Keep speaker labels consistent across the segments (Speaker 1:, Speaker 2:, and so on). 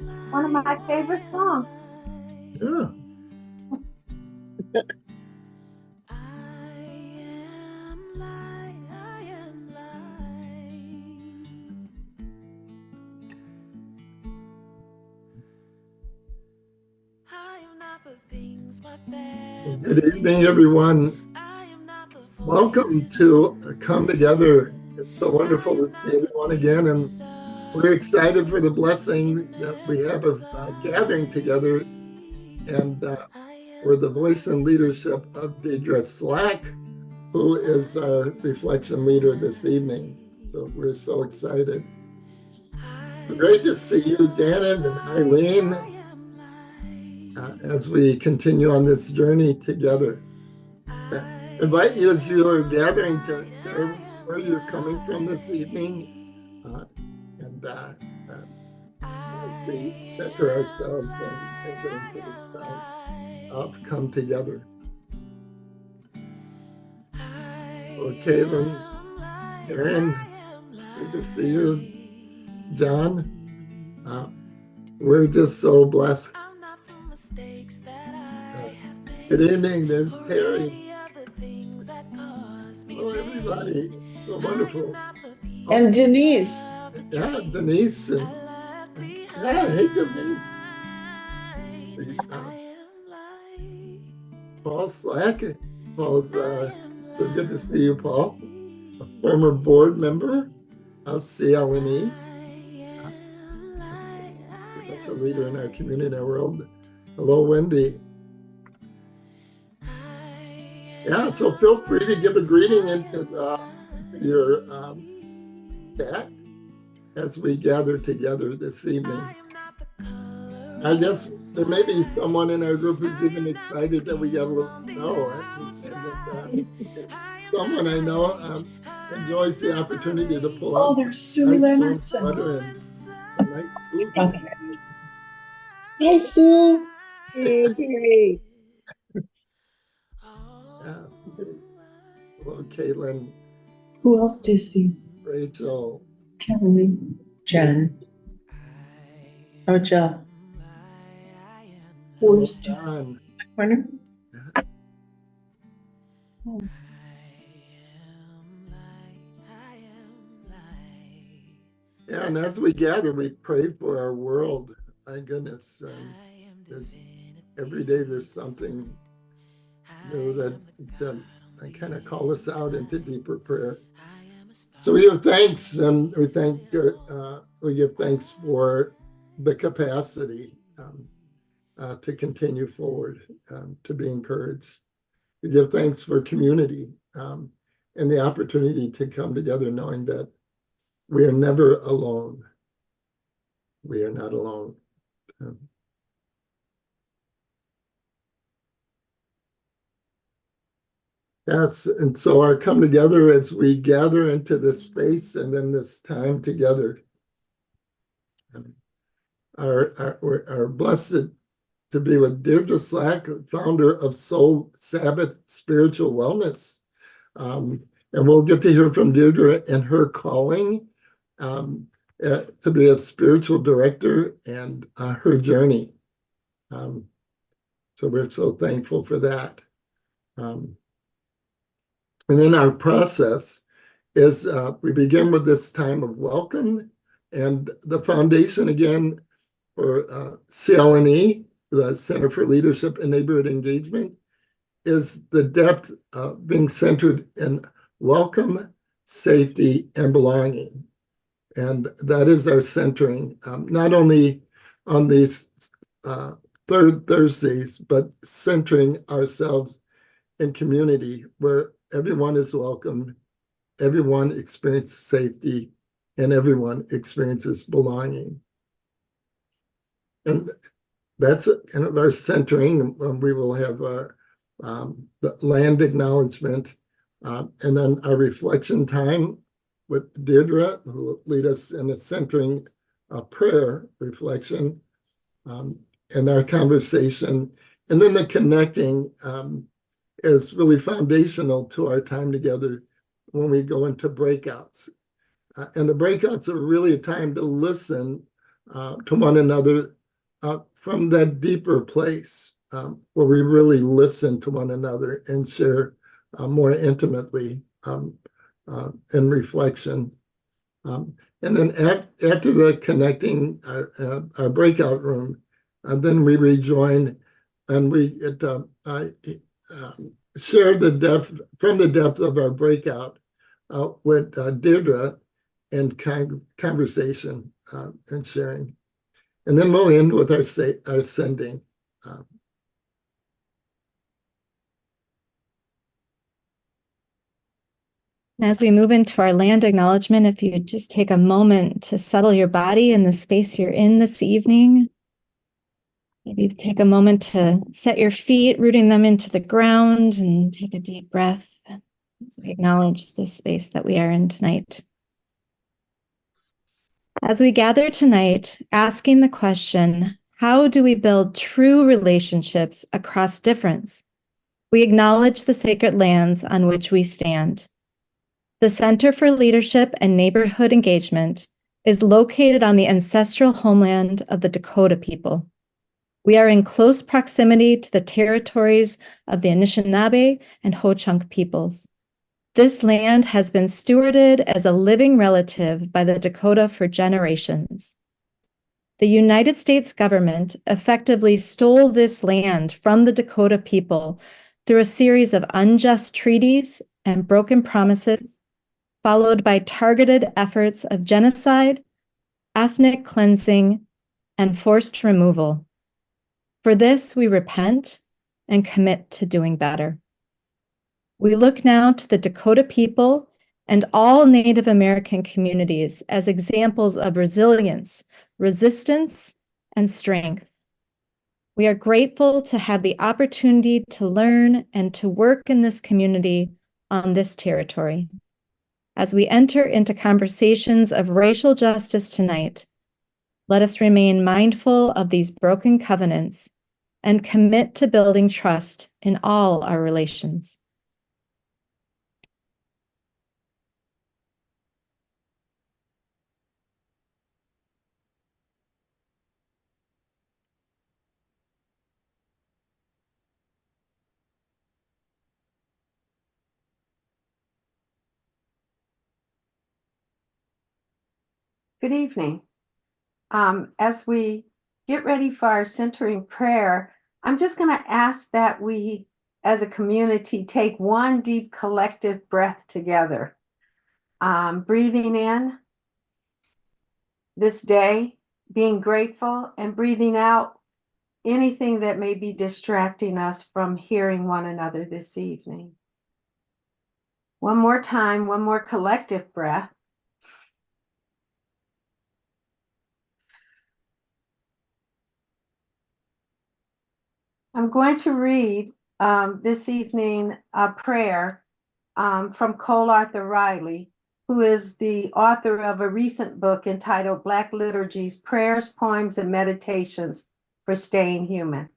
Speaker 1: One of my favorite songs.
Speaker 2: Yeah. Good evening, everyone. Welcome to Come Together. It's so wonderful to see everyone again, and we're excited for the blessing that we have of gathering together. And we're the voice and leadership of Dedra Slack, who is our reflection leader this evening. So we're so excited. Great to see you, Janet and Eileen, as we continue on this journey together. Invite you as you are gathering to share where you're coming from this evening, and we center ourselves and enter into this time of come together. Well, Caitlin, Aaron, good to see you. John, we're just so blessed. Good evening, there's Terry. Hello, everybody. So wonderful.
Speaker 3: And Denise.
Speaker 2: Yeah, Denise. And, yeah, hey, Denise. Paul Slack. Paul's so good to see you, Paul. A former board member of CLNE. Such a leader in our community, our world. Hello, Wendy. Yeah, so feel free to give a greeting into your chat as we gather together this evening. I guess there may be someone in our group who's even excited that we got a little snow. I understand that someone I know enjoys the opportunity to pull out
Speaker 3: there's Sue
Speaker 2: nice sweater and nice boots.
Speaker 3: Okay. Hey, Sue.
Speaker 1: Hey.
Speaker 2: Yeah. Hello, Caitlin.
Speaker 3: Who else do you see?
Speaker 2: Rachel.
Speaker 3: Kelly. Jen. Oh, Jill.
Speaker 2: Hello, John.
Speaker 3: Corner.
Speaker 2: Oh. Yeah, and as we gather, we pray for our world. My goodness, every day there's something new that I kind of call us out into deeper prayer. So we give thanks, and we give thanks for the capacity to continue forward, to be encouraged. We give thanks for community and the opportunity to come together, knowing that we are never alone. We are not alone. Yes, and so our come together as we gather into this space and then this time together. Are blessed to be with Dedra Slack, founder of Soul Sabbath Spiritual Wellness. And we'll get to hear from Dedra and her calling to be a spiritual director and her journey. So we're so thankful for that. And then our process is we begin with this time of welcome, and the foundation again for CLNE, the Center for Leadership and Neighborhood Engagement, is the depth of being centered in welcome, safety, and belonging. And that is our centering, not only on these third Thursdays, but centering ourselves in community where everyone is welcome, everyone experiences safety, and everyone experiences belonging. And that's kind of our centering. We will have our the land acknowledgement, and then our reflection time with Dedra, who will lead us in a centering prayer reflection, and our conversation. And then the connecting is really foundational to our time together when we go into breakouts. And the breakouts are really a time to listen to one another from that deeper place where we really listen to one another and share more intimately in reflection. And then after the connecting our breakout room, then we rejoin and we share the depth from the depth of our breakout with Dedra and conversation and sharing. And then we'll end with our sending.
Speaker 4: As we move into our land acknowledgement, if you just take a moment to settle your body in the space you're in this evening, maybe take a moment to set your feet, rooting them into the ground, and take a deep breath as we acknowledge this space that we are in tonight. As we gather tonight, asking the question, how do we build true relationships across difference? We acknowledge the sacred lands on which we stand. The Center for Leadership and Neighborhood Engagement is located on the ancestral homeland of the Dakota people. We are in close proximity to the territories of the Anishinaabe and Ho-Chunk peoples. This land has been stewarded as a living relative by the Dakota for generations. The United States government effectively stole this land from the Dakota people through a series of unjust treaties and broken promises, followed by targeted efforts of genocide, ethnic cleansing, and forced removal. For this, we repent and commit to doing better. We look now to the Dakota people and all Native American communities as examples of resilience, resistance, and strength. We are grateful to have the opportunity to learn and to work in this community on this territory. As we enter into conversations of racial justice tonight, let us remain mindful of these broken covenants and commit to building trust in all our relations.
Speaker 1: Good evening. As we get ready for our centering prayer, I'm just going to ask that we, as a community, take one deep collective breath together. Breathing in this day, being grateful, and breathing out anything that may be distracting us from hearing one another this evening. One more time, one more collective breath. I'm going to read this evening a prayer from Cole Arthur Riley, who is the author of a recent book entitled Black Liturgies, Prayers, Poems, and Meditations for Staying Human.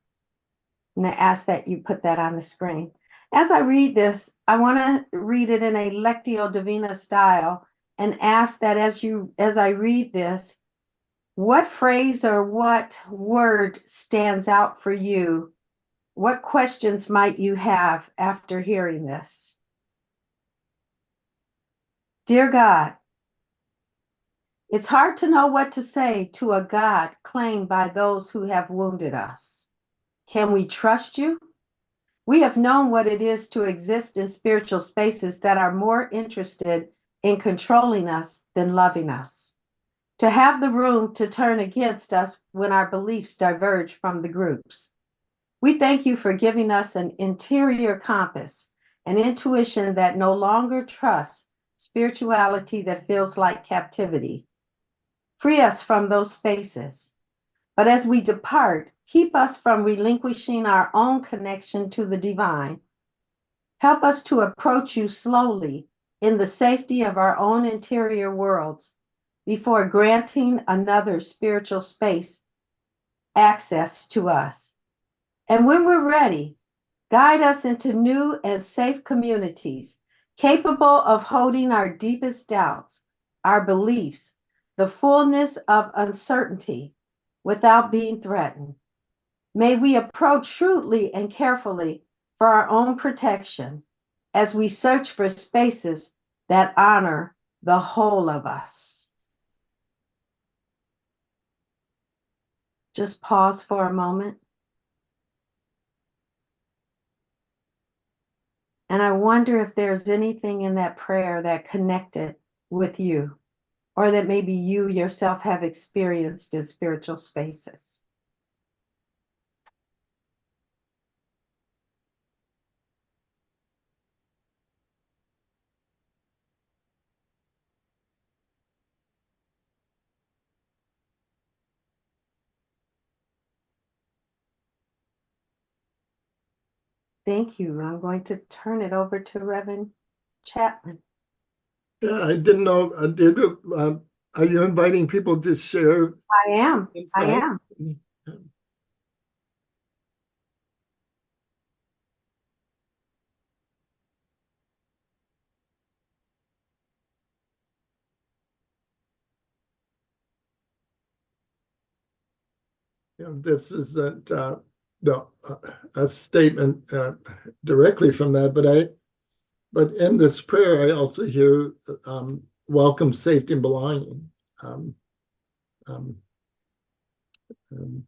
Speaker 1: And I ask that you put that on the screen. As I read this, I want to read it in a Lectio Divina style and ask that as I read this, what phrase or what word stands out for you? What questions might you have after hearing this? Dear God, it's hard to know what to say to a God claimed by those who have wounded us. Can we trust you? We have known what it is to exist in spiritual spaces that are more interested in controlling us than loving us. To have the room to turn against us when our beliefs diverge from the group's. We thank you for giving us an interior compass, an intuition that no longer trusts spirituality that feels like captivity. Free us from those spaces. But as we depart, keep us from relinquishing our own connection to the divine. Help us to approach you slowly in the safety of our own interior worlds before granting another spiritual space access to us. And when we're ready, guide us into new and safe communities, capable of holding our deepest doubts, our beliefs, the fullness of uncertainty without being threatened. May we approach shrewdly and carefully for our own protection as we search for spaces that honor the whole of us. Just pause for a moment. And I wonder if there's anything in that prayer that connected with you, or that maybe you yourself have experienced in spiritual spaces. Thank you. I'm going to turn it over to Reverend Chapman.
Speaker 2: Yeah, I didn't know, Dedra, are you inviting people to share
Speaker 1: I am.
Speaker 2: insight? This isn't a statement directly from that, but in this prayer, I also hear welcome, safety, and belonging. Um, um, um,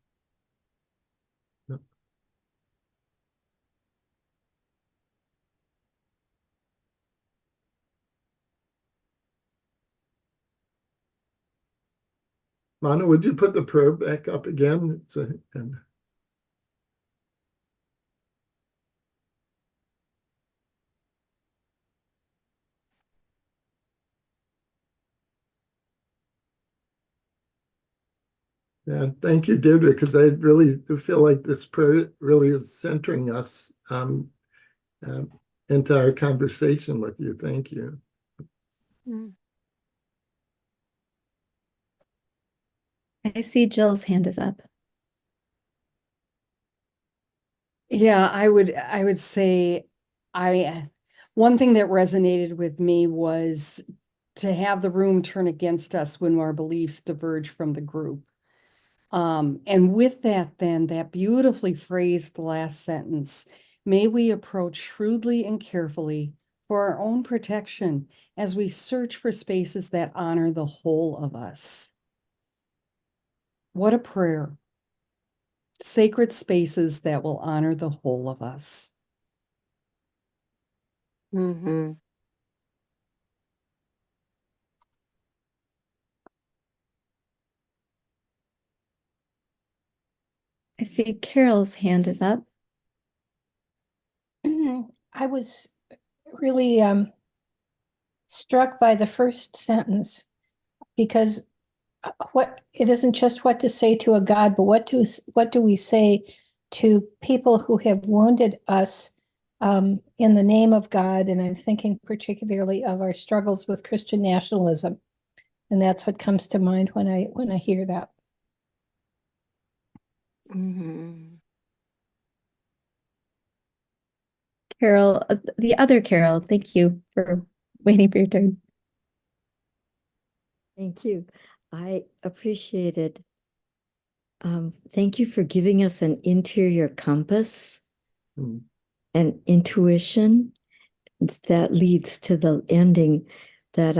Speaker 2: Manu, would you put the prayer back up again? Yeah, thank you, Dedra, because I really do feel like this prayer really is centering us into our conversation with you. Thank you.
Speaker 4: I see Jill's hand is up.
Speaker 5: Yeah, I would say one thing that resonated with me was to have the room turn against us when our beliefs diverge from the group. And with that, then that beautifully phrased last sentence, may we approach shrewdly and carefully for our own protection as we search for spaces that honor the whole of us. What a prayer. Sacred spaces that will honor the whole of us.
Speaker 6: Mm-hmm.
Speaker 4: I see Carol's hand is up.
Speaker 7: I was really struck by the first sentence, because what it isn't just what to say to a God, but what do we say to people who have wounded us in the name of God? And I'm thinking particularly of our struggles with Christian nationalism, and that's what comes to mind when I hear that.
Speaker 6: Mm-hmm.
Speaker 4: Carol, the other Carol, thank you for waiting for your turn.
Speaker 8: Thank you. I appreciate it. Thank you for giving us an interior compass and intuition that leads to the ending that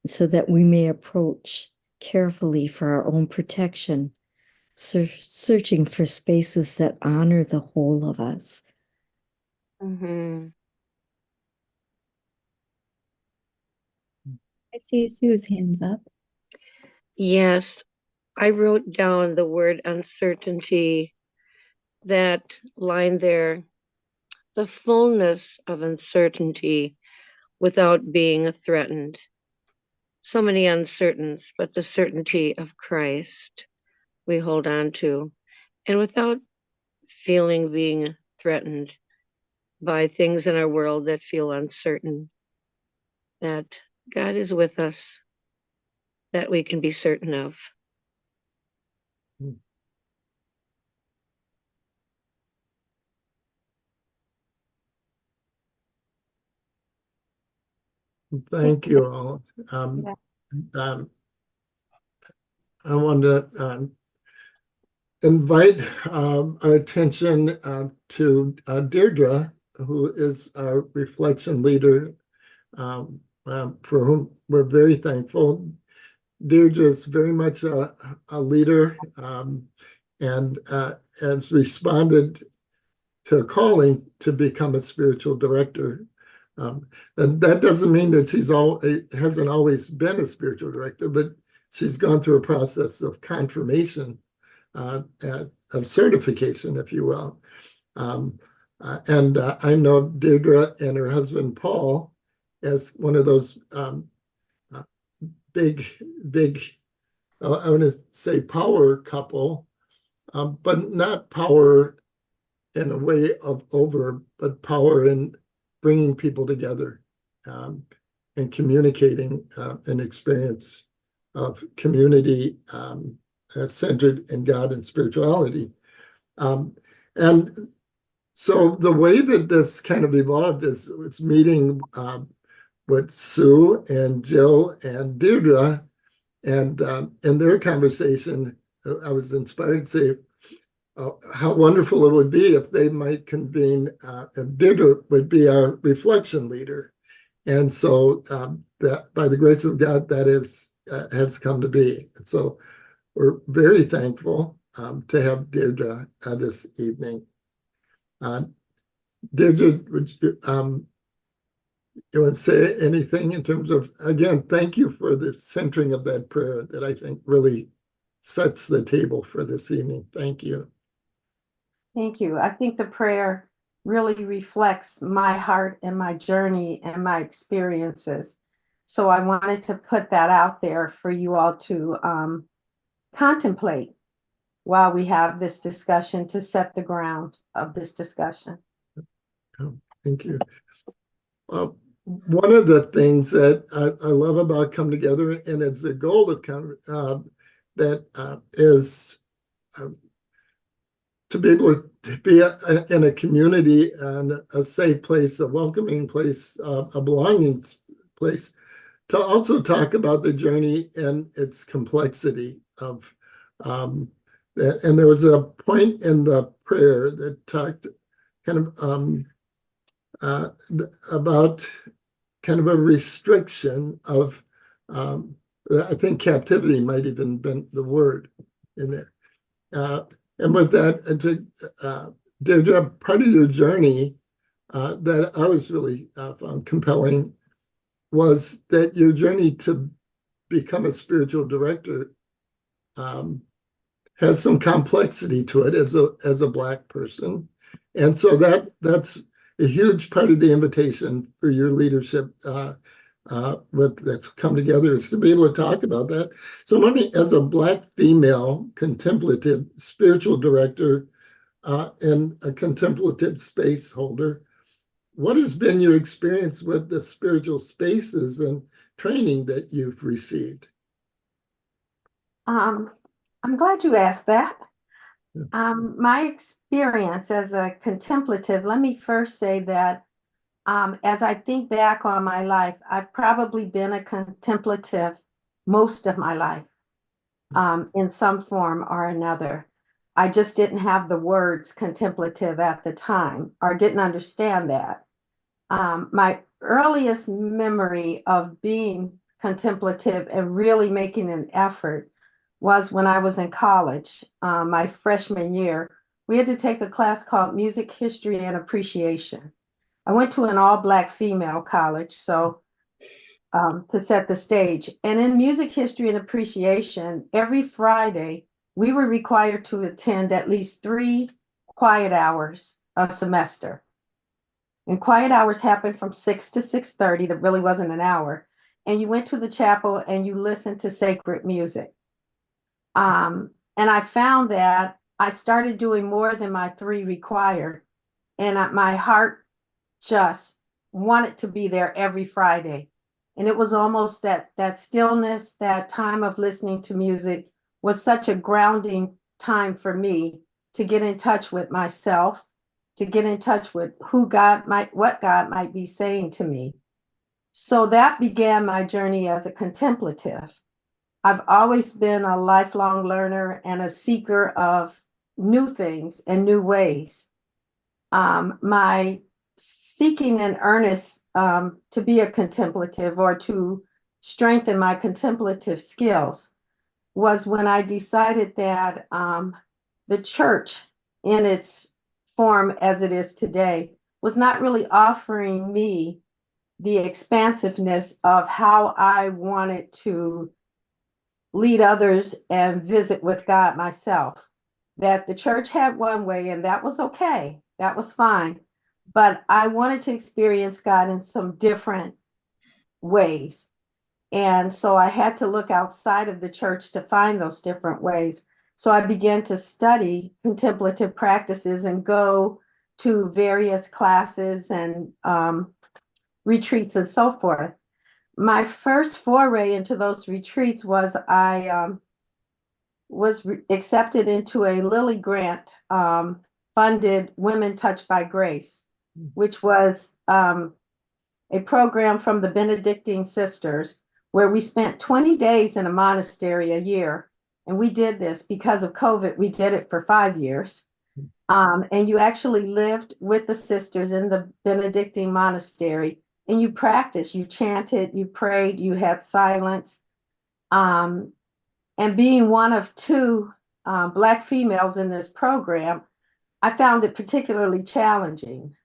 Speaker 8: so that we may approach carefully for our own protection, searching for spaces that honor the whole of us.
Speaker 6: Mm-hmm.
Speaker 4: I see Sue's hands up.
Speaker 6: Yes, I wrote down the word uncertainty, that line there, the fullness of uncertainty without being threatened. So many uncertainties, but the certainty of Christ we hold on to, and without feeling being threatened by things in our world that feel uncertain, that God is with us, that we can be certain of.
Speaker 2: Thank you all. I want to invite our attention to Dedra, who is our reflection leader, for whom we're very thankful. Dedra is very much a leader and has responded to a calling to become a spiritual director. And that doesn't mean that hasn't always been a spiritual director, but she's gone through a process of confirmation, of certification, if you will. And I know Dedra and her husband Paul as one of those big, I want to say power couple, but not power in a way of but power in bringing people together and communicating an experience of community centered in God and spirituality. And so the way that this kind of evolved is it's meeting with Sue and Jill and Dedra, and in their conversation, I was inspired to say, how wonderful it would be if they might convene, if Dedra would be our reflection leader. And so that by the grace of God, that has come to be. And so we're very thankful to have Dedra this evening. Dedra, would you want to say anything in terms of, again, thank you for the centering of that prayer that I think really sets the table for this evening. Thank you.
Speaker 1: Thank you. I think the prayer really reflects my heart and my journey and my experiences. So I wanted to put that out there for you all to contemplate while we have this discussion, to set the ground of this discussion.
Speaker 2: Oh, thank you. One of the things that I love about Come Together, and it's the goal of that is to be able to be in a community and a safe place, a welcoming place, a belonging place, to also talk about the journey and its complexity of, and there was a point in the prayer that talked kind of about kind of a restriction of, I think captivity might even been the word in there. And with that, Dedra, part of your journey that I was really found compelling was that your journey to become a spiritual director has some complexity to it as a Black person. And so that's a huge part of the invitation for your leadership that's come together, is to be able to talk about that. So as a Black female contemplative spiritual director and a contemplative space holder, what has been your experience with the spiritual spaces and training that you've received?
Speaker 1: I'm glad you asked that. My experience as a contemplative, let me first say that as I think back on my life, I've probably been a contemplative most of my life in some form or another. I just didn't have the words contemplative at the time, or didn't understand that. My earliest memory of being contemplative and really making an effort was when I was in college, my freshman year. We had to take a class called Music History and Appreciation. I went to an all-Black female college, so to set the stage. And in Music History and Appreciation, every Friday, we were required to attend at least 3 quiet hours a semester. And quiet hours happened from 6 to 6:30. That really wasn't an hour. And you went to the chapel and you listened to sacred music. And I found that I started doing more than my 3 required. And my heart just wanted to be there every Friday. And it was almost that stillness, that time of listening to music was such a grounding time for me to get in touch with myself, to get in touch with what God might be saying to me. So that began my journey as a contemplative. I've always been a lifelong learner and a seeker of new things and new ways. My seeking in earnest to be a contemplative or to strengthen my contemplative skills was when I decided that the church in its form as it is today was not really offering me the expansiveness of how I wanted to lead others and visit with God myself. That the church had one way, and that was okay, that was fine. But I wanted to experience God in some different ways. And so I had to look outside of the church to find those different ways. So I began to study contemplative practices and go to various classes and retreats and so forth. My first foray into those retreats was I was accepted into a Lilly grant funded Women Touched by Grace, which was a program from the Benedictine sisters where we spent 20 days in a monastery a year. And we did this because of COVID. We did it for 5 years. And you actually lived with the sisters in the Benedictine monastery and you practiced, you chanted, you prayed, you had silence. And being one of two Black females in this program, I found it particularly challenging.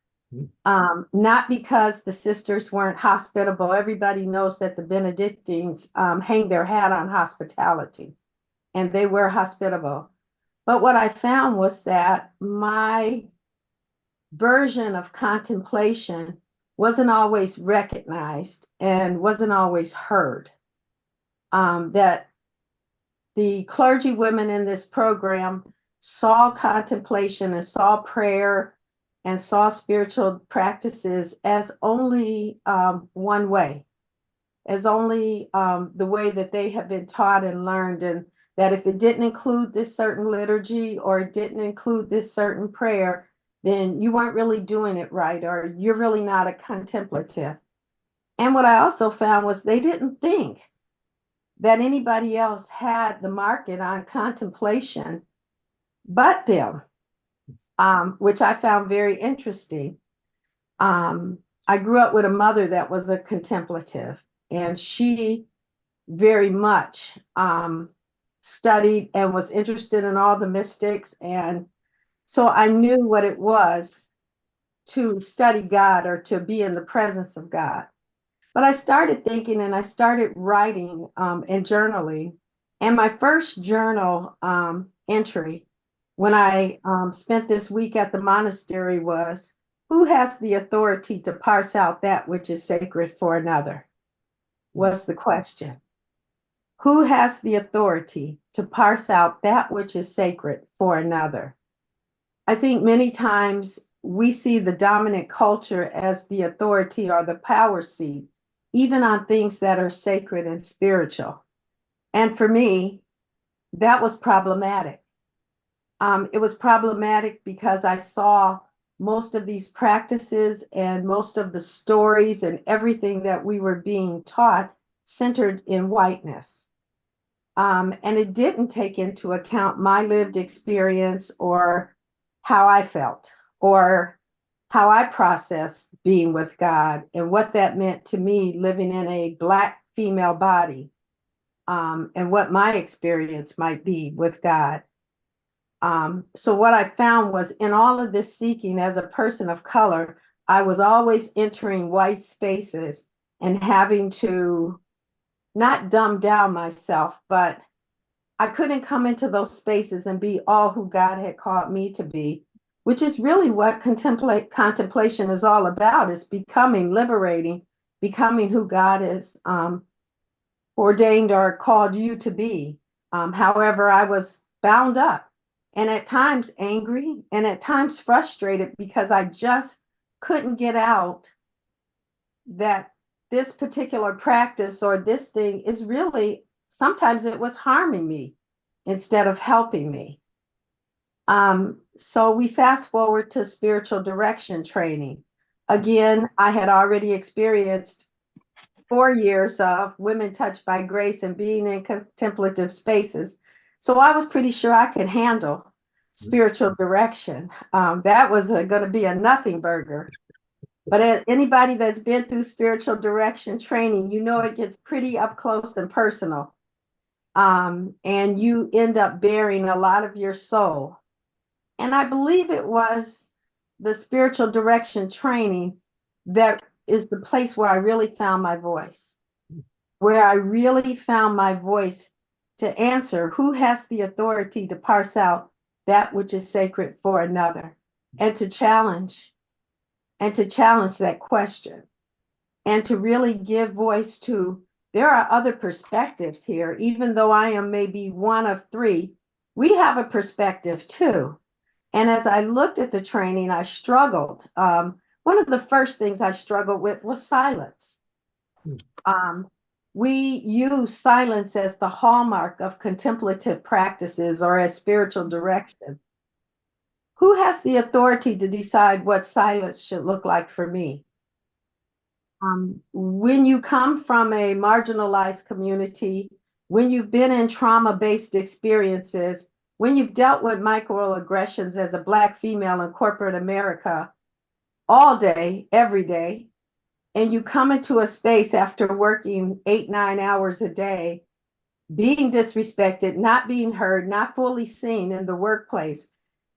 Speaker 1: Not because the sisters weren't hospitable. Everybody knows that the Benedictines hang their hat on hospitality, and they were hospitable. But what I found was that my version of contemplation wasn't always recognized and wasn't always heard. That the clergy women in this program saw contemplation and saw prayer and saw spiritual practices as only one way, as only the way that they have been taught and learned, and that if it didn't include this certain liturgy or it didn't include this certain prayer, then you weren't really doing it right, or you're really not a contemplative. And what I also found was they didn't think that anybody else had the market on contemplation but them, which I found very interesting. I grew up with a mother that was a contemplative, and she very much studied and was interested in all the mystics. And so I knew what it was to study God or to be in the presence of God. But I started thinking and I started writing and journaling. And my first journal entry when I spent this week at the monastery was, who has the authority to parse out that which is sacred for another? Was the question. Who has the authority to parse out that which is sacred for another? I think many times we see the dominant culture as the authority or the power seat, even on things that are sacred and spiritual. And for me, that was problematic. It was problematic because I saw most of these practices and most of the stories and everything that we were being taught centered in whiteness. And it didn't take into account my lived experience or how I felt or how I processed being with God and what that meant to me living in a Black female body, and what my experience might be with God. So what I found was in all of this seeking as a person of color, I was always entering white spaces and having to not dumb down myself, but I couldn't come into those spaces and be all who God had called me to be, which is really what contemplation is all about, is becoming, liberating, becoming who God has ordained or called you to be. However, I was bound up and at times angry and at times frustrated because I just couldn't get out that this particular practice or this thing is really, sometimes it was harming me instead of helping me. So we fast forward to spiritual direction training. Again, I had already experienced 4 years of Women Touched by Grace and being in contemplative spaces. So I was pretty sure I could handle spiritual direction. That was going to be a nothing burger. But anybody that's been through spiritual direction training, you know it gets pretty up close and personal. And you end up bearing a lot of your soul. And I believe it was the spiritual direction training that is the place where I really found my voice, where I really found my voice to answer who has the authority to parse out that which is sacred for another, and to challenge that question, and to really give voice to, there are other perspectives here. Even though I am maybe one of three, we have a perspective too. And as I looked at the training, I struggled. One of the first things I struggled with was silence. We use silence as the hallmark of contemplative practices or as spiritual direction. Who has the authority to decide what silence should look like for me? When you come from a marginalized community, when you've been in trauma-based experiences, when you've dealt with microaggressions as a Black female in corporate America all day, every day, and you come into a space after working 8-9 hours a day, being disrespected, not being heard, not fully seen in the workplace,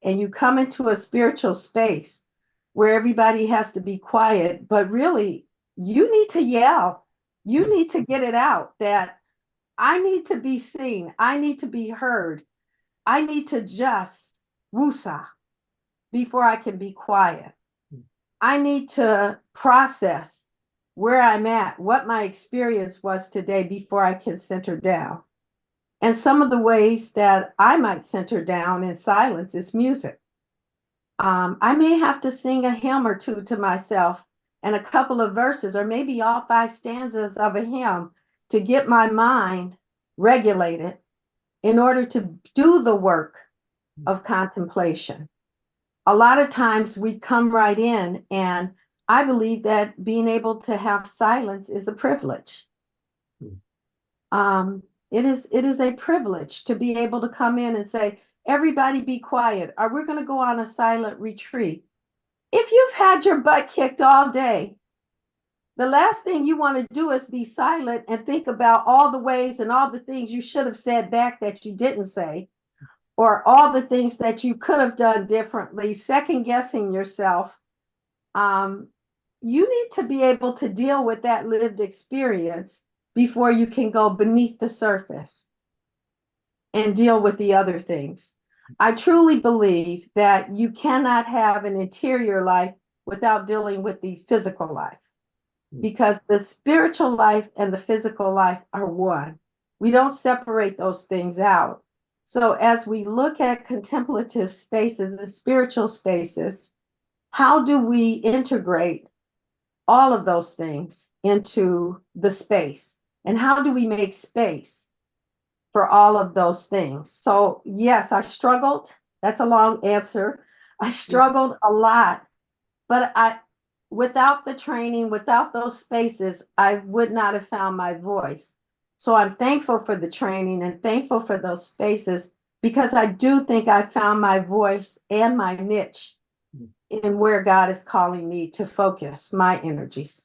Speaker 1: and you come into a spiritual space where everybody has to be quiet, but really, you need to yell. You need to get it out that I need to be seen. I need to be heard. I need to just woosah before I can be quiet. I need to process where I'm at, what my experience was today before I can center down. And some of the ways that I might center down in silence is music. I may have to sing a hymn or two to myself and a couple of verses, or maybe all 5 stanzas of a hymn to get my mind regulated in order to do the work of contemplation. A lot of times we come right in, and I believe that being able to have silence is a privilege. It is a privilege to be able to come in and say, everybody be quiet, or we're going to go on a silent retreat. If you've had your butt kicked all day, the last thing you want to do is be silent and think about all the ways and all the things you should have said back that you didn't say, or all the things that you could have done differently, second guessing yourself. You need to be able to deal with that lived experience before you can go beneath the surface and deal with the other things. I truly believe that you cannot have an interior life without dealing with the physical life, because the spiritual life and the physical life are one. We don't separate those things out. So as we look at contemplative spaces and spiritual spaces, how do we integrate all of those things into the space? And how do we make space for all of those things? So yes, I struggled. That's a long answer. I struggled a lot, but without the training, without those spaces, I would not have found my voice. So I'm thankful for the training and thankful for those spaces, because I do think I found my voice and my niche in where God is calling me to focus my energies.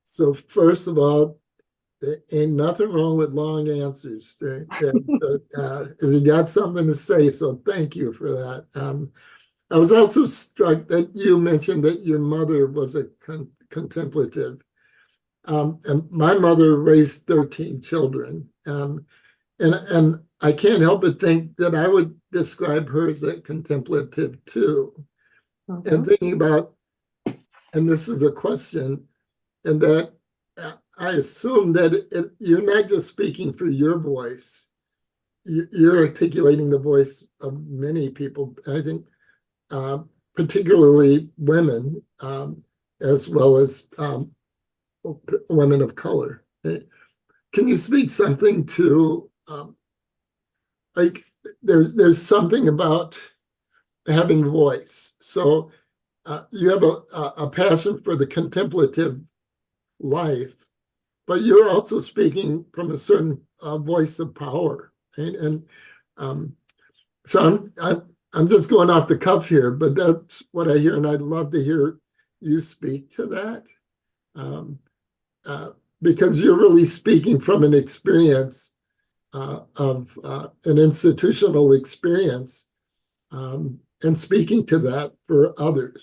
Speaker 2: So first of all, there ain't nothing wrong with long answers. If you got something to say, so thank you for that. I was also struck that you mentioned that your mother was a contemplative. And my mother raised 13 children. And I can't help but think that I would describe her as a contemplative too. Mm-hmm. And thinking about, and this is a question, and that I assume that you're not just speaking for your voice, you're articulating the voice of many people. I think particularly women, as well as women of color. Can you speak something to, like, there's something about having voice. So you have a passion for the contemplative life, but you're also speaking from a certain voice of power, right? And so I'm just going off the cuff here, but that's what I hear, and I'd love to hear you speak to that, because you're really speaking from an experience of an institutional experience, and speaking to that for others.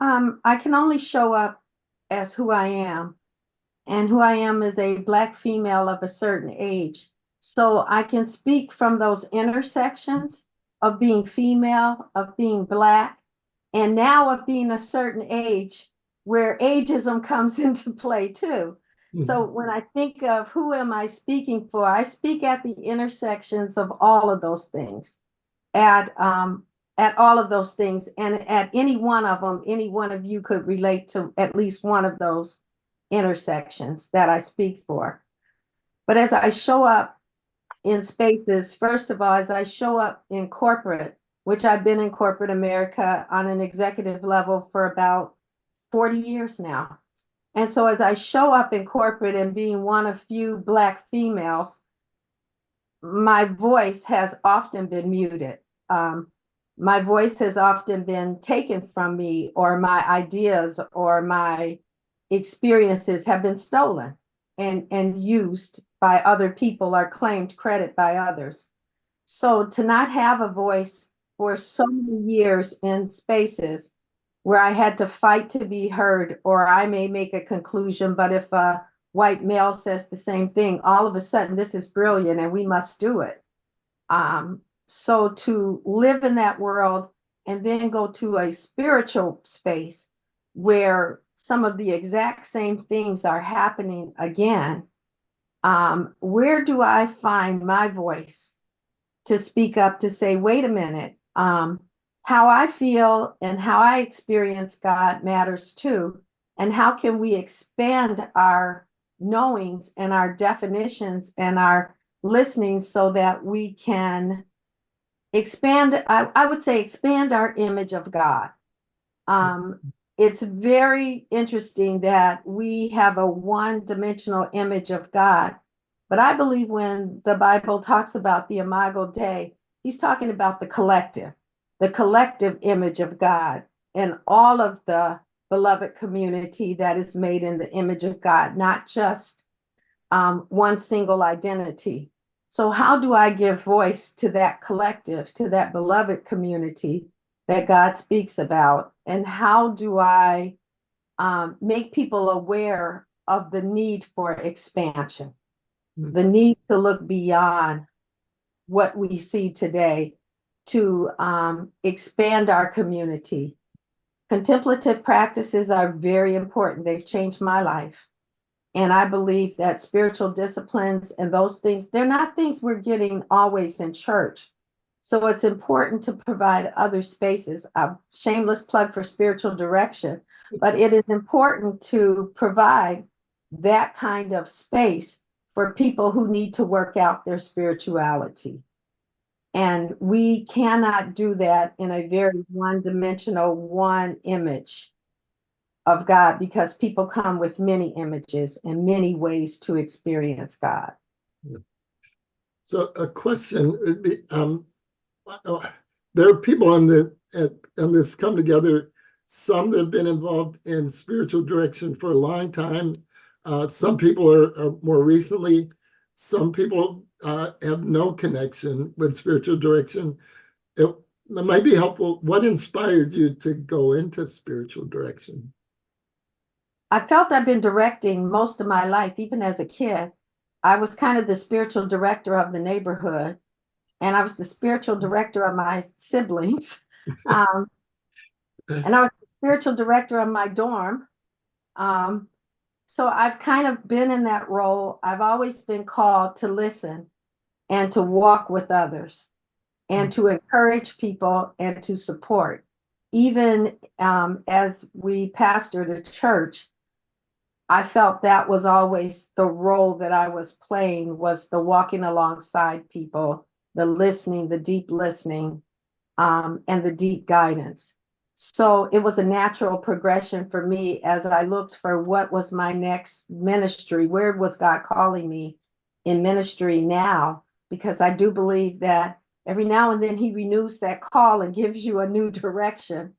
Speaker 1: I can only show up as who I am, and who I am is a Black female of a certain age. So I can speak from those intersections of being female, of being Black, and now of being a certain age where ageism comes into play too. So when I think of who am I speaking for, I speak at the intersections of all of those things, at all of those things, and at any one of them, any one of you could relate to at least one of those intersections that I speak for. But as I show up in spaces, first of all, as I show up in corporate, which I've been in corporate America on an executive level for about 40 years now. And so as I show up in corporate and being one of few Black females, my voice has often been muted. My voice has often been taken from me, or my ideas or my experiences have been stolen and used by other people or claimed credit by others. So to not have a voice for so many years in spaces where I had to fight to be heard, or I may make a conclusion, but if a white male says the same thing, all of a sudden this is brilliant and we must do it. So to live in that world and then go to a spiritual space where some of the exact same things are happening again, where do I find my voice to speak up, to say, wait a minute, how I feel and how I experience God matters too. And how can we expand our knowings and our definitions and our listening so that we can expand, I would say, expand our image of God. It's very interesting that we have a one-dimensional image of God, but I believe when the Bible talks about the Imago Dei, he's talking about the collective image of God and all of the beloved community that is made in the image of God, not just one single identity. So how do I give voice to that collective, to that beloved community that God speaks about? And how do I make people aware of the need for expansion, the need to look beyond what we see today, to expand our community? Contemplative practices are very important. They've changed my life. And I believe that spiritual disciplines and those things, they're not things we're getting always in church. So it's important to provide other spaces. A shameless plug for spiritual direction, but it is important to provide that kind of space for people who need to work out their spirituality. And we cannot do that in a very one-dimensional, one image of God, because people come with many images and many ways to experience God.
Speaker 2: So a question would be, there are people on this come together, some that have been involved in spiritual direction for a long time. Some people are more recently, some people have no connection with spiritual direction. It might be helpful. What inspired you to go into spiritual direction?
Speaker 1: I felt I've been directing most of my life, even as a kid. I was kind of the spiritual director of the neighborhood, and I was the spiritual director of my siblings. And I was the spiritual director of my dorm. So I've kind of been in that role. I've always been called to listen and to walk with others and to encourage people and to support. Even as we pastored a church, I felt that was always the role that I was playing, was the walking alongside people, the listening, the deep listening, and the deep guidance. So it was a natural progression for me as I looked for what was my next ministry. Where was God calling me in ministry now? Because I do believe that every now and then he renews that call and gives you a new direction.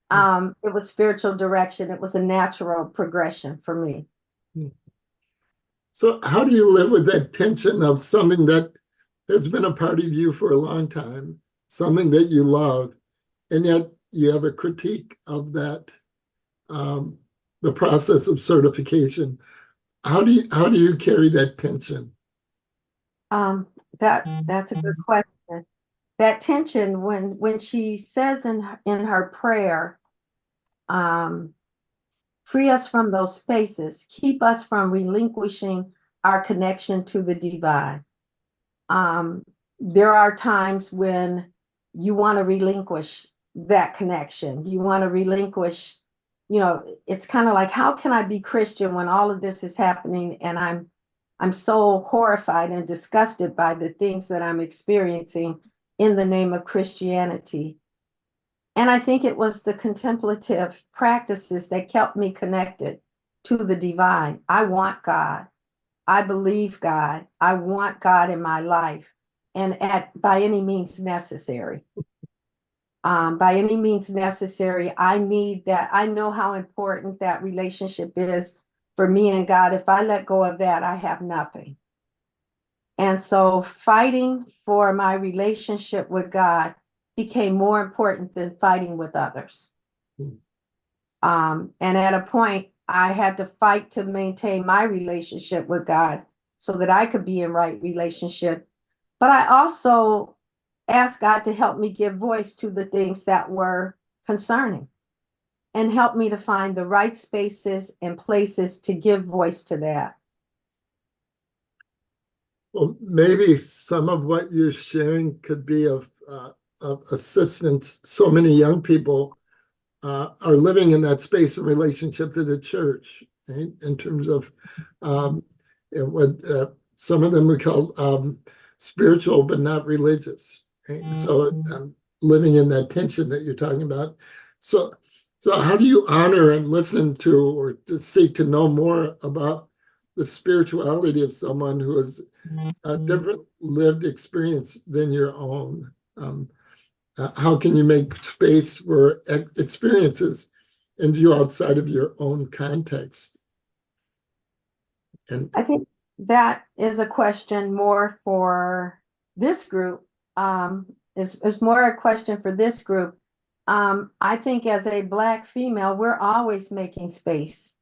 Speaker 1: It was spiritual direction. It was a natural progression for me.
Speaker 2: So how do you live with that tension of something that has been a part of you for a long time, something that you love, and yet you have a critique of that, the process of certification? How do you carry that tension?
Speaker 1: That's a good question. That tension when she says in her prayer, um, free us from those spaces, keep us from relinquishing our connection to the divine. There are times when you want to relinquish that connection. You want to relinquish, it's kind of like, how can I be Christian when all of this is happening and I'm so horrified and disgusted by the things that I'm experiencing in the name of Christianity. And I think it was the contemplative practices that kept me connected to the divine. I want God. I believe God. I want God in my life, and by any means necessary. By any means necessary, I need that. I know how important that relationship is for me and God. If I let go of that, I have nothing. And so fighting for my relationship with God became more important than fighting with others. And at a point, I had to fight to maintain my relationship with God so that I could be in right relationship. But I also asked God to help me give voice to the things that were concerning and help me to find the right spaces and places to give voice to that.
Speaker 2: Well, maybe some of what you're sharing could be of assistance. So many young people are living in that space of relationship to the church, right? In terms of what some of them we call spiritual but not religious. Right? So living in that tension that you're talking about. So how do you honor and listen to or to seek to know more about the spirituality of someone who has a different lived experience than your own? How can you make space for experiences and view outside of your own context? And
Speaker 1: I think that is a question more for this group. Is more a question for this group. I think as a Black female, we're always making space.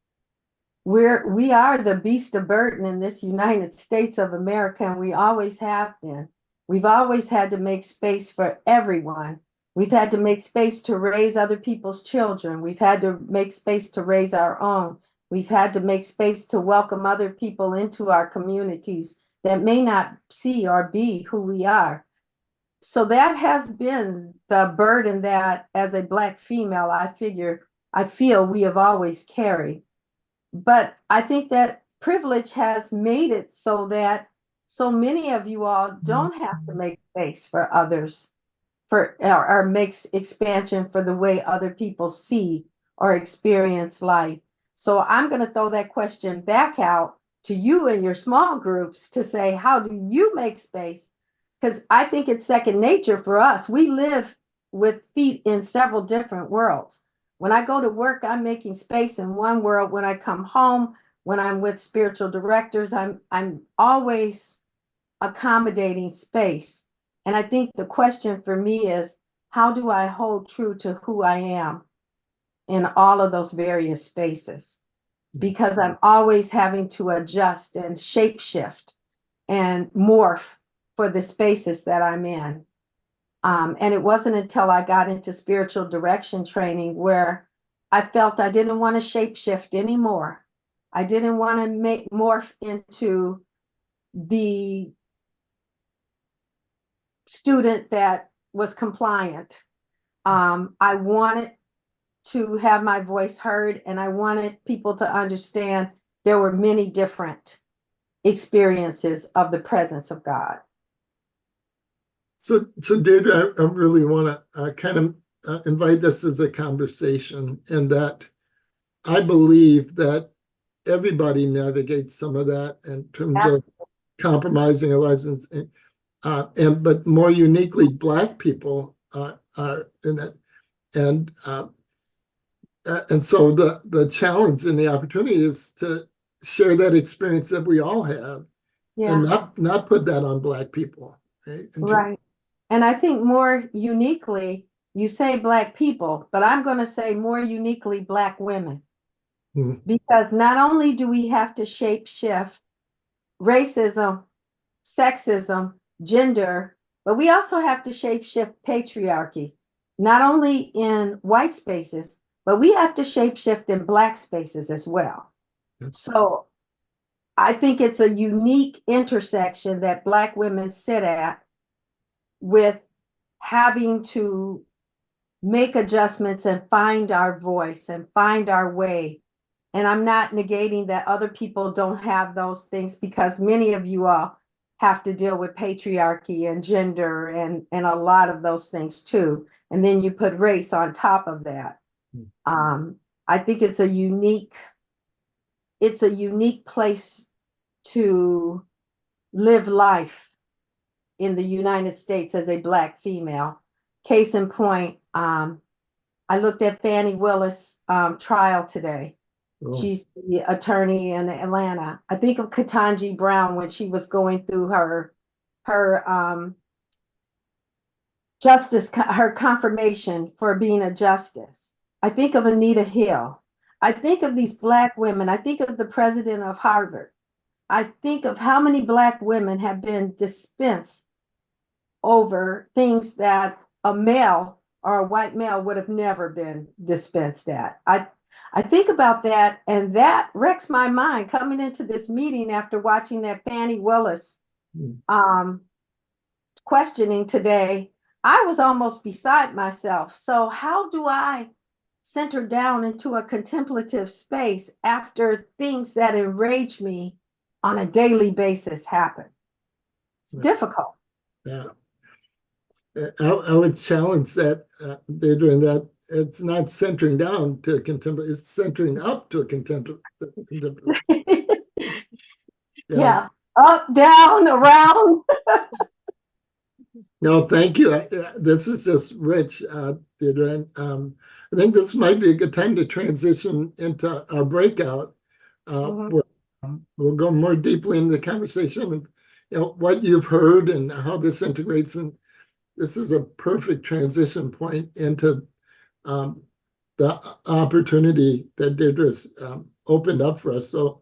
Speaker 1: We are the beast of burden in this United States of America, and we always have been. We've always had to make space for everyone. We've had to make space to raise other people's children. We've had to make space to raise our own. We've had to make space to welcome other people into our communities that may not see or be who we are. So that has been the burden that, as a Black female, I feel we have always carried. But I think that privilege has made it so that so many of you all don't have to make space for others or makes expansion for the way other people see or experience life. So I'm going to throw that question back out to you and your small groups to say, how do you make space? Because I think it's second nature for us. We live with feet in several different worlds. When I go to work, I'm making space in one world. When I come home, when I'm with spiritual directors, I'm always accommodating space. And I think the question for me is, how do I hold true to who I am in all of those various spaces? Because I'm always having to adjust and shapeshift and morph for the spaces that I'm in. And it wasn't until I got into spiritual direction training where I felt I didn't want to shapeshift anymore. I didn't want to morph into the student that was compliant. I wanted to have my voice heard, and I wanted people to understand there were many different experiences of the presence of God.
Speaker 2: so Dedra, I really want to kind of invite this as a conversation, and that I believe that everybody navigates some of that in terms of compromising our lives, but more uniquely, Black people are in that, and so the challenge and the opportunity is to share that experience that we all have, and not put that on Black people, right?
Speaker 1: Right. And I think more uniquely, you say Black people, but I'm going to say more uniquely Black women. Because not only do we have to shape shift racism, sexism, gender, but we also have to shape shift patriarchy, not only in white spaces, but we have to shape shift in Black spaces as well. So I think it's a unique intersection that Black women sit at, with having to make adjustments and find our voice and find our way. And I'm not negating that other people don't have those things, because many of you all have to deal with patriarchy and gender and a lot of those things too. And then you put race on top of that. I think it's a unique place to live life in the United States as a Black female. Case in point, I looked at Fannie Willis' trial today. She's the attorney in Atlanta. I think of Ketanji Brown when she was going through her justice, her confirmation for being a justice. I think of Anita Hill. I think of these Black women. I think of the president of Harvard. I think of how many Black women have been dispensed over things that a male or a white male would have never been dispensed at. I think about that, and that wrecks my mind coming into this meeting after watching that Fannie Willis questioning today. I was almost beside myself. So how do I center down into a contemplative space after things that enrage me on a daily basis happen? It's difficult.
Speaker 2: Yeah. I would challenge that, Dedra, in that it's not centering down to a contemplative, it's centering up to a contemplative.
Speaker 1: Yeah. Up, down, around.
Speaker 2: No, thank you. This is just rich, Dedra. I think this might be a good time to transition into our breakout. Where, we'll go more deeply into the conversation of what you've heard and how this integrates. And this is a perfect transition point into the opportunity that Dedra's opened up for us. So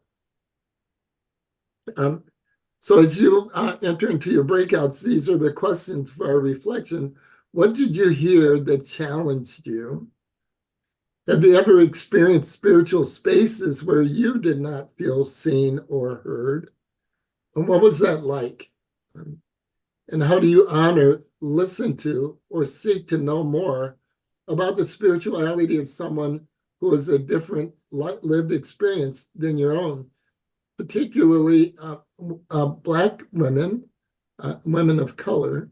Speaker 2: as you enter into your breakouts, these are the questions for our reflection. What did you hear that challenged you? Have you ever experienced spiritual spaces where you did not feel seen or heard? And what was that like? And how do you honor, listen to, or seek to know more about the spirituality of someone who has a different lived experience than your own, particularly Black women, women of color?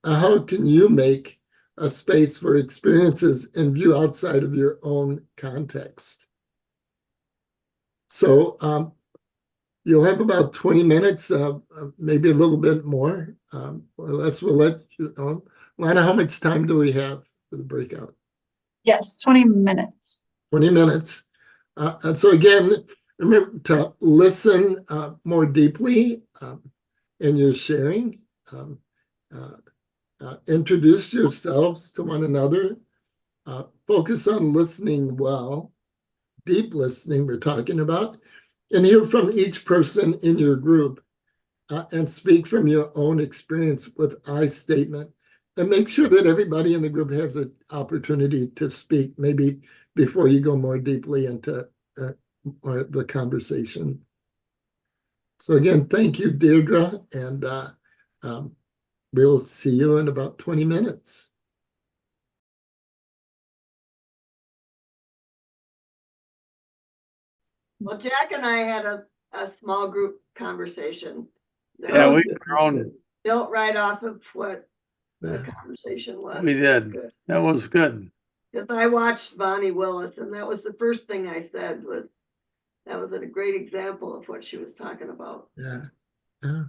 Speaker 2: How can you make a space for experiences and view outside of your own context? So you'll have about 20 minutes, maybe a little bit more, or less. We'll let you know. Lana, how much time do we have for the breakout?
Speaker 9: Yes, 20 minutes.
Speaker 2: 20 minutes. And so again, remember to listen more deeply in your sharing. Introduce yourselves to one another. Focus on listening well, deep listening we're talking about, and hear from each person in your group, and speak from your own experience with I statement, and make sure that everybody in the group has an opportunity to speak, maybe before you go more deeply into the conversation. So again, thank you, Dedra, and we'll see you in about 20 minutes.
Speaker 10: Well, Jack and I had a small group conversation.
Speaker 11: Yeah, we've grown.
Speaker 10: Built right off of what the conversation was.
Speaker 11: We did.
Speaker 10: Good.
Speaker 11: That was good.
Speaker 10: Because I watched Bonnie Willis, and that was the first thing I said was, that was a great example of what she was talking about.
Speaker 2: Yeah. Yeah.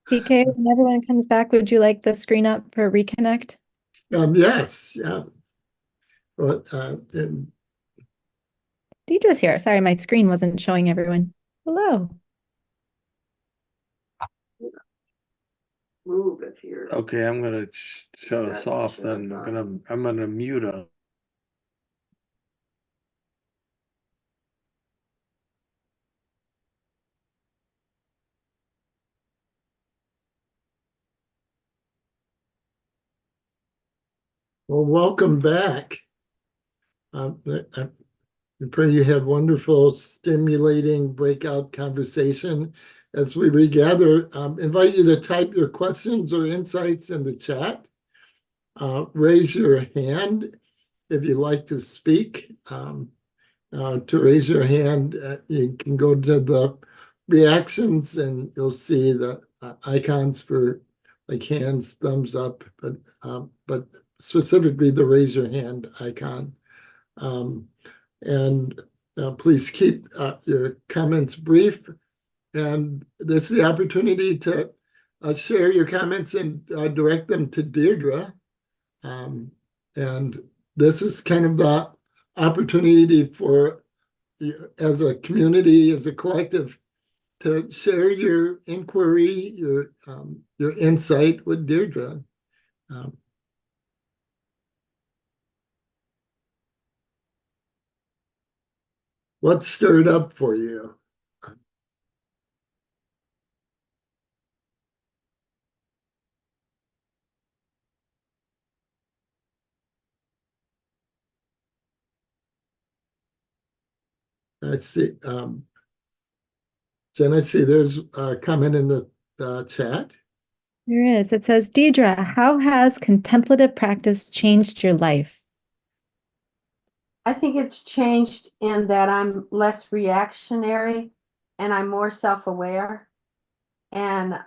Speaker 4: PK, when everyone comes back, would you like the screen up for reconnect?
Speaker 2: Yes. Yeah. Well, and
Speaker 4: Dedra's here. Sorry, my screen wasn't showing everyone. Hello.
Speaker 10: Move if you're.
Speaker 11: Okay, I'm gonna shut us off
Speaker 10: Shut
Speaker 11: then.
Speaker 10: us off.
Speaker 11: I'm gonna mute us.
Speaker 2: well, welcome back. I pray you had wonderful, stimulating breakout conversation. As we regather, invite you to type your questions or insights in the chat. Raise your hand if you'd like to speak. To raise your hand, you can go to the reactions and you'll see the icons for like hands, thumbs up, but specifically the raise your hand icon. And please keep your comments brief. And this is the opportunity to share your comments and direct them to Dedra. And this is kind of the opportunity for, as a community, as a collective, to share your inquiry, your insight with Dedra. What stirred up for you? I see. Jen, I see there's a comment in the chat.
Speaker 4: There is. It says, Dedra, how has contemplative practice changed your life?
Speaker 1: I think it's changed in that I'm less reactionary and I'm more self-aware and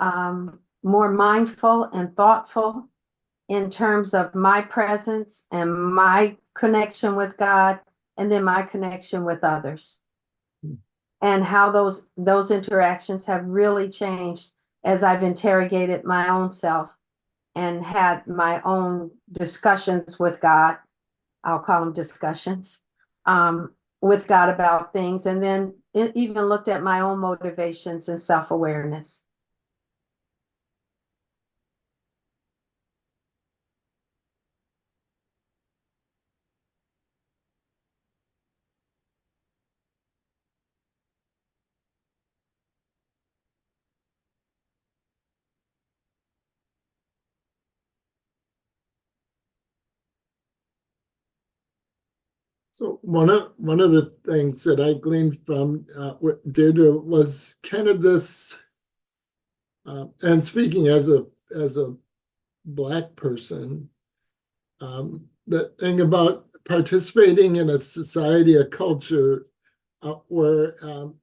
Speaker 1: more mindful and thoughtful in terms of my presence and my connection with God and then my connection with others. And how those interactions have really changed as I've interrogated my own self and had my own discussions with God. I'll call them discussions with God about things, and then even looked at my own motivations and self-awareness.
Speaker 2: So one of the things that I gleaned from what Dedra was kind of this, and speaking as a Black person, the thing about participating in a society, a culture where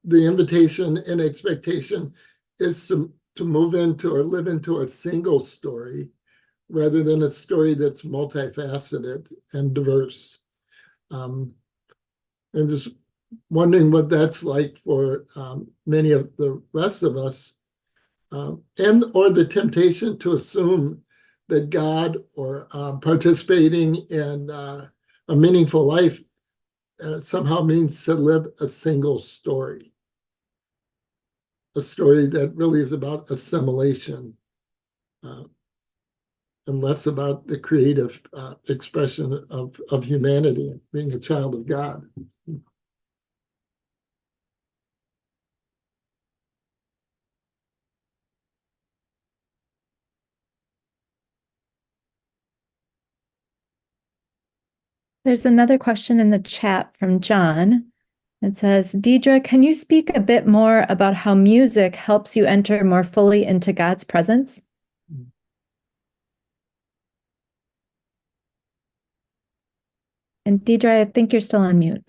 Speaker 2: the invitation and expectation is to move into or live into a single story rather than a story that's multifaceted and diverse. And just wondering what that's like for many of the rest of us, and or the temptation to assume that God or participating in a meaningful life somehow means to live a single story, a story that really is about assimilation and less about the creative expression of humanity, being a child of God.
Speaker 4: There's another question in the chat from John. It says, Dedra, can you speak a bit more about how music helps you enter more fully into God's presence? And Dedra, I think you're still on mute.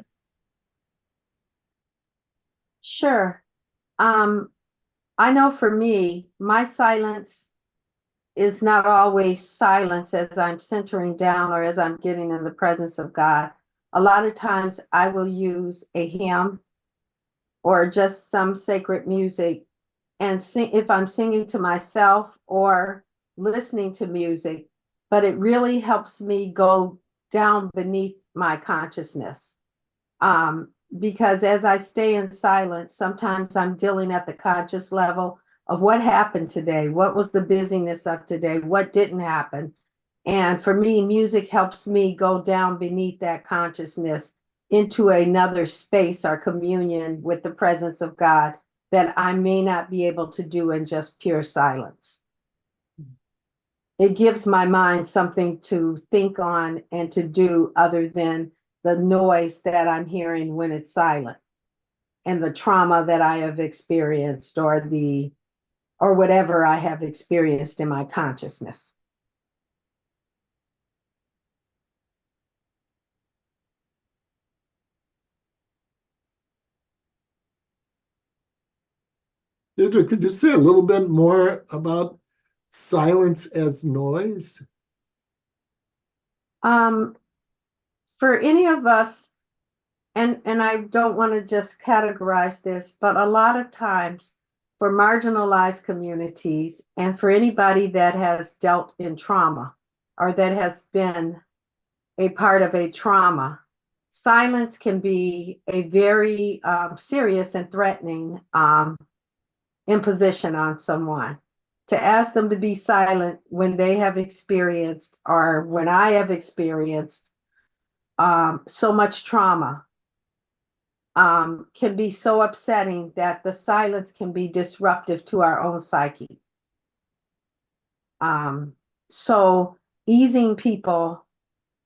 Speaker 1: Sure. I know for me, my silence is not always silence as I'm centering down or as I'm getting in the presence of God. A lot of times I will use a hymn or just some sacred music and sing if I'm singing to myself or listening to music, but it really helps me go down beneath my consciousness. Because as I stay in silence, sometimes I'm dealing at the conscious level of what happened today, what was the busyness of today, what didn't happen. And for me, music helps me go down beneath that consciousness into another space or communion with the presence of God that I may not be able to do in just pure silence. It gives my mind something to think on and to do other than the noise that I'm hearing when it's silent and the trauma that I have experienced or whatever I have experienced in my consciousness.
Speaker 2: Dedra, could you say a little bit more about silence as noise?
Speaker 1: For any of us, and I don't want to just categorize this, but a lot of times for marginalized communities and for anybody that has dealt in trauma or that has been a part of a trauma, silence can be a very serious and threatening imposition on someone. To ask them to be silent when they have experienced or when I have experienced so much trauma can be so upsetting that the silence can be disruptive to our own psyche. So easing people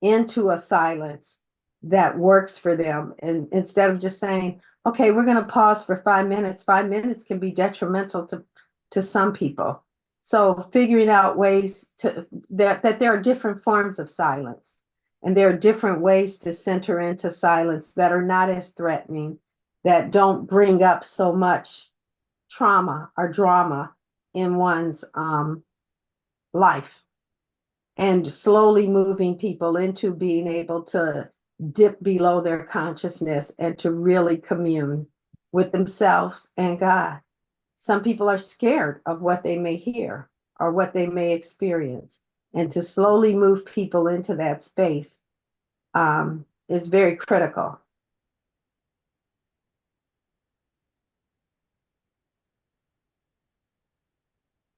Speaker 1: into a silence that works for them, and instead of just saying, okay, we're going to pause for 5 minutes, 5 minutes can be detrimental to some people. So figuring out ways that there are different forms of silence, and there are different ways to center into silence that are not as threatening, that don't bring up so much trauma or drama in one's life, and slowly moving people into being able to dip below their consciousness and to really commune with themselves and God. Some people are scared of what they may hear or what they may experience, and to slowly move people into that space is very critical.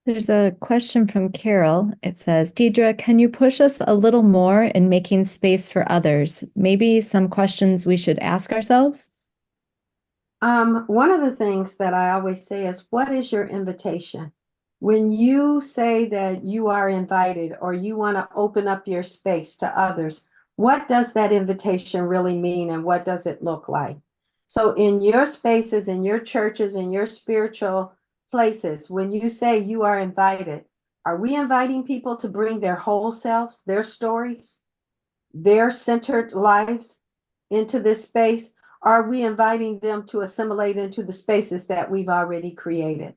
Speaker 4: There's a question from Carol. It says, Dedra, can you push us a little more in making space for others? Maybe some questions we should ask ourselves?
Speaker 1: One of the things that I always say is, what is your invitation? When you say that you are invited or you want to open up your space to others, what does that invitation really mean and what does it look like? So in your spaces, in your churches, in your spiritual places, when you say you are invited, are we inviting people to bring their whole selves, their stories, their centered lives into this space? Are we inviting them to assimilate into the spaces that we've already created?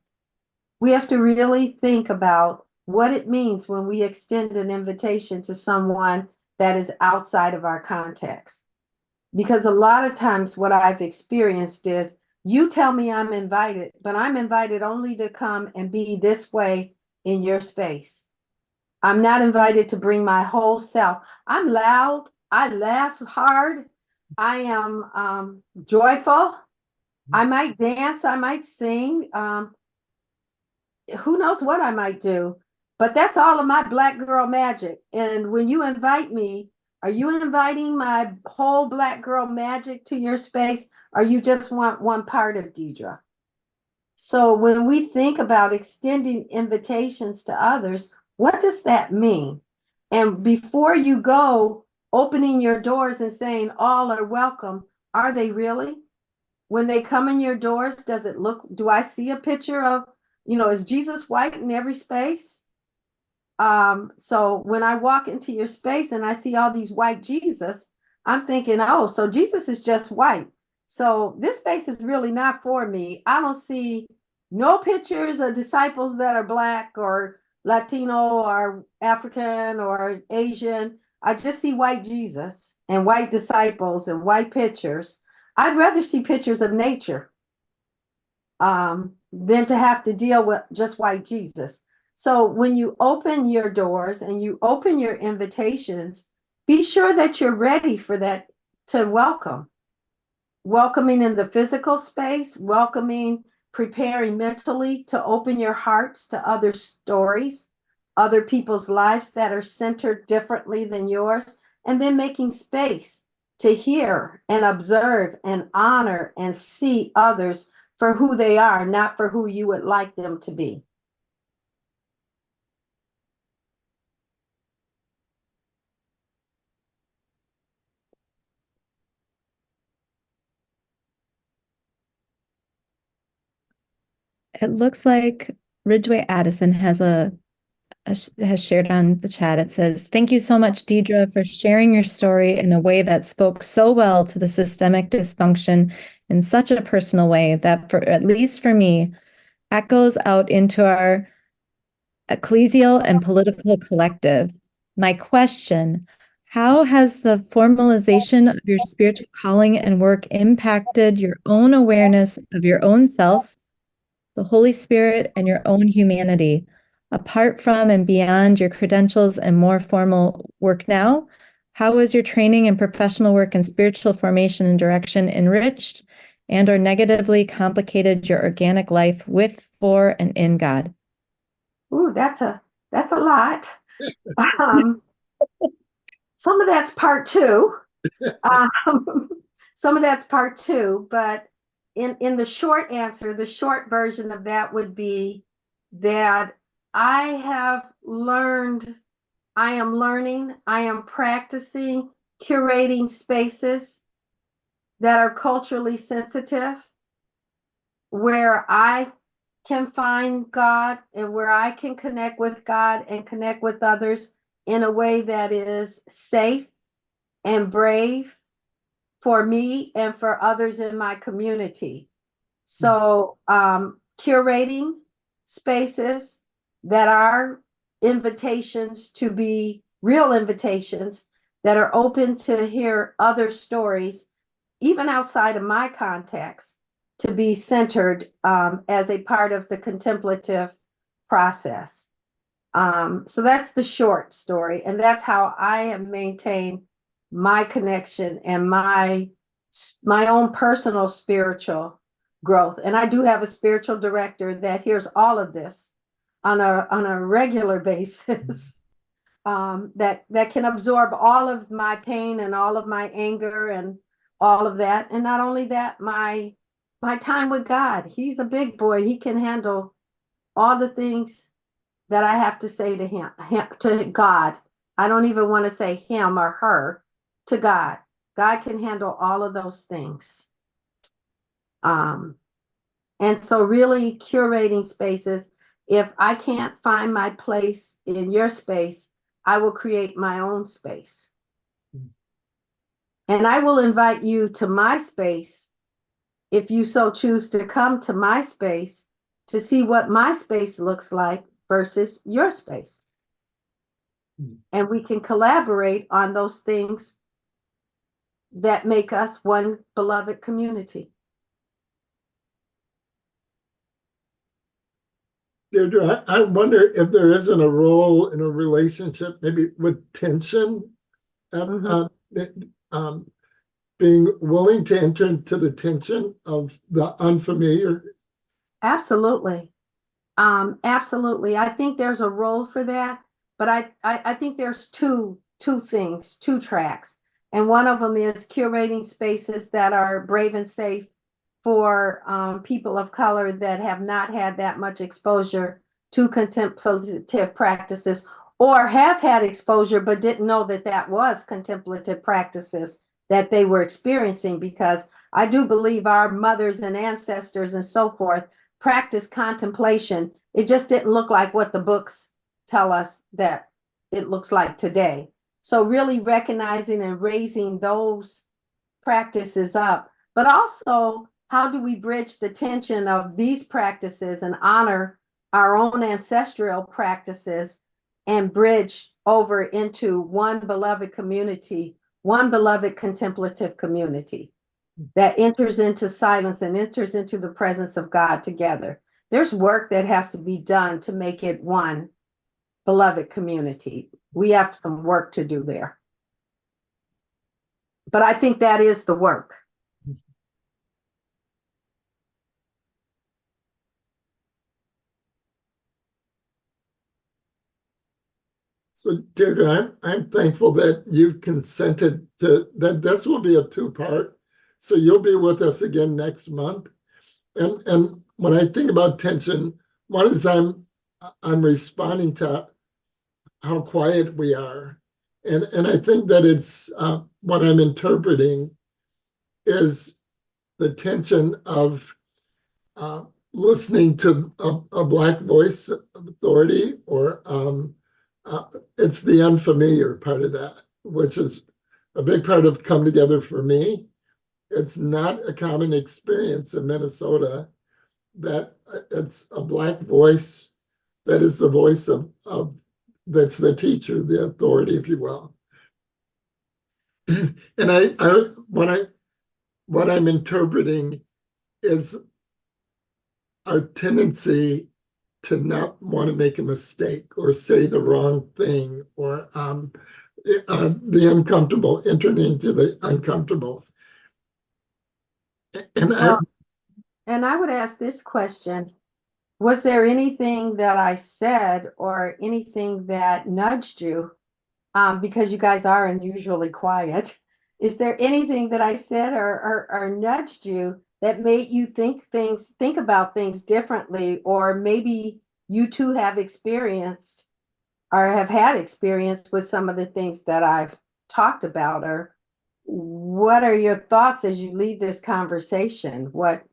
Speaker 1: We have to really think about what it means when we extend an invitation to someone that is outside of our context. Because a lot of times what I've experienced is, you tell me I'm invited, but I'm invited only to come and be this way in your space. I'm not invited to bring my whole self. I'm loud. I laugh hard. I am joyful. I might dance. I might sing. Who knows what I might do? But that's all of my Black girl magic. And when you invite me, are you inviting my whole Black girl magic to your space, or you just want one part of Dedra? So when we think about extending invitations to others, what does that mean? And before you go opening your doors and saying all are welcome, are they really? When they come in your doors, do I see a picture of, is Jesus white in every space? So when I walk into your space and I see all these white Jesus, I'm thinking, oh, so Jesus is just white. So this space is really not for me. I don't see No pictures of disciples that are Black or Latino or African or Asian. I just see white Jesus and white disciples and white pictures. I'd rather see pictures of nature than to have to deal with just white Jesus. So when you open your doors and you open your invitations, be sure that you're ready for that to welcome. Welcoming in the physical space, welcoming, preparing mentally to open your hearts to other stories, other people's lives that are centered differently than yours, and then making space to hear and observe and honor and see others for who they are, not for who you would like them to be.
Speaker 4: It looks like Ridgeway Addison has shared on the chat. It says, "Thank you so much, Dedra, for sharing your story in a way that spoke so well to the systemic dysfunction in such a personal way that, for at least for me, echoes out into our ecclesial and political collective. My question, how has the formalization of your spiritual calling and work impacted your own awareness of your own self, the Holy Spirit, and your own humanity, apart from and beyond your credentials and more formal work now? How was your training and professional work in spiritual formation and direction enriched and or negatively complicated your organic life with, for, and in God?"
Speaker 1: Ooh, that's a lot. Um, some of that's part two. Some of that's part two, but in the short answer, the short version of that would be that I have learned, I am learning, I am practicing curating spaces that are culturally sensitive, where I can find God and where I can connect with God and connect with others in a way that is safe and brave for me and for others in my community. So curating spaces that are invitations to be real invitations that are open to hear other stories, even outside of my context, to be centered as a part of the contemplative process. So that's the short story, and that's how I have maintained my connection and my own personal spiritual growth. And I do have a spiritual director that hears all of this on a regular basis, that can absorb all of my pain and all of my anger and all of that. And not only that, my time with God. He's a big boy. He can handle all the things that I have to say to him, to God. I don't even want to say him or her, to God. God can handle all of those things. And so really curating spaces. If I can't find my place in your space, I will create my own space. And I will invite you to my space if you so choose to come to my space to see what my space looks like versus your space. And we can collaborate on those things that make us one beloved community.
Speaker 2: Dedra, I wonder if there isn't a role in a relationship, maybe with tension, being willing to enter into the tension of the unfamiliar.
Speaker 1: Absolutely. Absolutely. I think there's a role for that, but I think there's two things, two tracks. And one of them is curating spaces that are brave and safe for people of color that have not had that much exposure to contemplative practices, or have had exposure but didn't know that that was contemplative practices that they were experiencing, because I do believe our mothers and ancestors and so forth practice contemplation. It just didn't look like what the books tell us that it looks like today. So really recognizing and raising those practices up, but also how do we bridge the tension of these practices and honor our own ancestral practices and bridge over into one beloved community, one beloved contemplative community that enters into silence and enters into the presence of God together? There's work that has to be done to make it one beloved community. We have some work to do there. But I think that is the work.
Speaker 2: So Deirdre, I'm thankful that you've consented to that. This will be a two-part. So you'll be with us again next month. And when I think about tension, one is I'm responding to how quiet we are. And I think that it's what I'm interpreting is the tension of listening to a Black voice of authority, or it's the unfamiliar part of that, which is a big part of Come Together for me. It's not a common experience in Minnesota that it's a Black voice that is the voice of that's the teacher, the authority, if you will. And what I'm interpreting is our tendency to not want to make a mistake or say the wrong thing, or the uncomfortable, entering into the uncomfortable. And
Speaker 1: I would ask this question: was there anything that I said or anything that nudged you? Because you guys are unusually quiet. Is there anything that I said or nudged you that made you think about things differently, or maybe you too have experienced or have had experience with some of the things that I've talked about? Or what are your thoughts as you leave this conversation? What?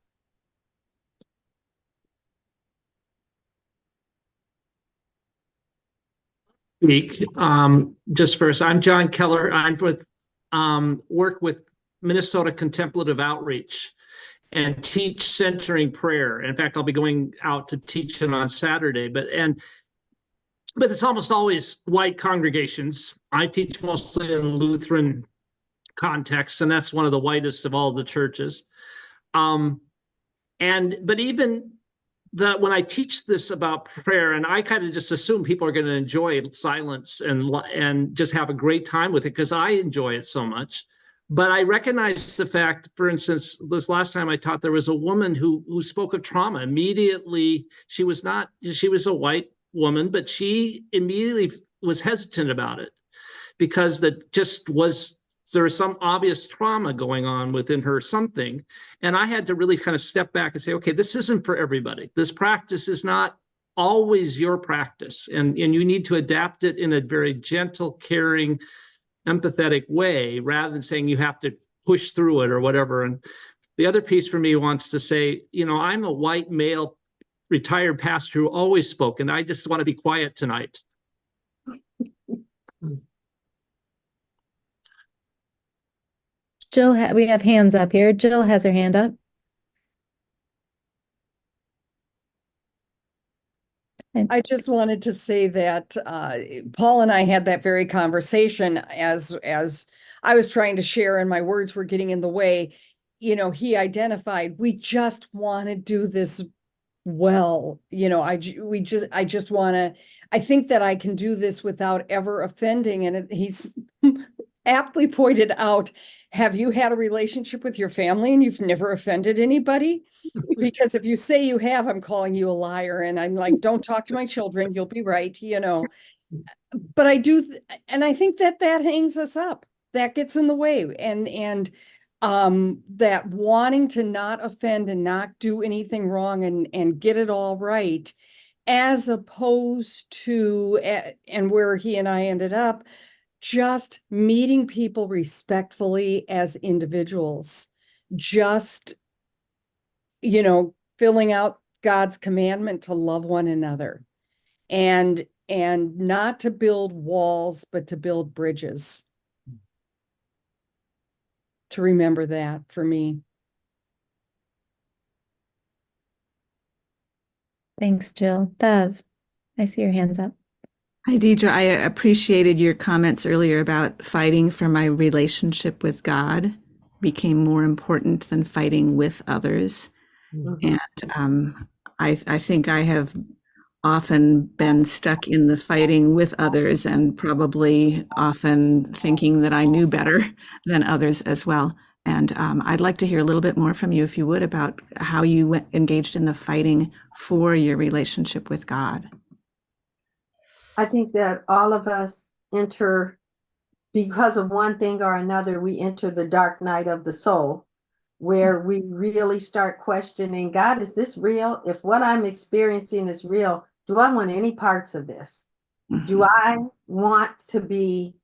Speaker 12: Speak. Just first, I'm John Keller. I'm with work with Minnesota Contemplative Outreach and teach centering prayer. In fact, I'll be going out to teach it on Saturday. But it's almost always white congregations. I teach mostly in Lutheran context, and that's one of the whitest of all the churches. But even when I teach this about prayer, and I kind of just assume people are going to enjoy silence and just have a great time with it, because I enjoy it so much. But I recognize the fact, for instance, this last time I taught, there was a woman who spoke of trauma. Immediately, she was a white woman, but she immediately was hesitant about it, because there was some obvious trauma going on within her, something. And I had to really kind of step back and say, okay, this isn't for everybody. This practice is not always your practice. And you need to adapt it in a very gentle, caring, empathetic way, rather than saying you have to push through it or whatever. And the other piece for me wants to say, I'm a white male retired pastor who always spoke, and I just want to be quiet tonight.
Speaker 4: Jill, we have hands up here. Jill has her hand up.
Speaker 5: I just wanted to say that Paul and I had that very conversation as I was trying to share, and my words were getting in the way. He identified, we just want to do this well. I just want to, I think that I can do this without ever offending. And he's aptly pointed out, have you had a relationship with your family and you've never offended anybody? Because if you say you have, I'm calling you a liar. And I'm like, don't talk to my children. You'll be right. But I do. And I think that hangs us up. That gets in the way. And that wanting to not offend and not do anything wrong and get it all right, as opposed to, and where he and I ended up, just meeting people respectfully as individuals, just, filling out God's commandment to love one another, and not to build walls, but to build bridges. To remember that for me.
Speaker 4: Thanks, Jill. Bev, I see your hands up.
Speaker 13: Hi, Dedra. I appreciated your comments earlier about fighting for my relationship with God became more important than fighting with others.
Speaker 2: Mhm.
Speaker 13: And I think I have often been stuck in the fighting with others and probably often thinking that I knew better than others as well. And I'd like to hear a little bit more from you, if you would, about how you engaged in the fighting for your relationship with God.
Speaker 1: I think that all of us enter, because of one thing or another, we enter the dark night of the soul, where we really start questioning, God, is this real? If what I'm experiencing is real, do I want any parts of this? Do I want to be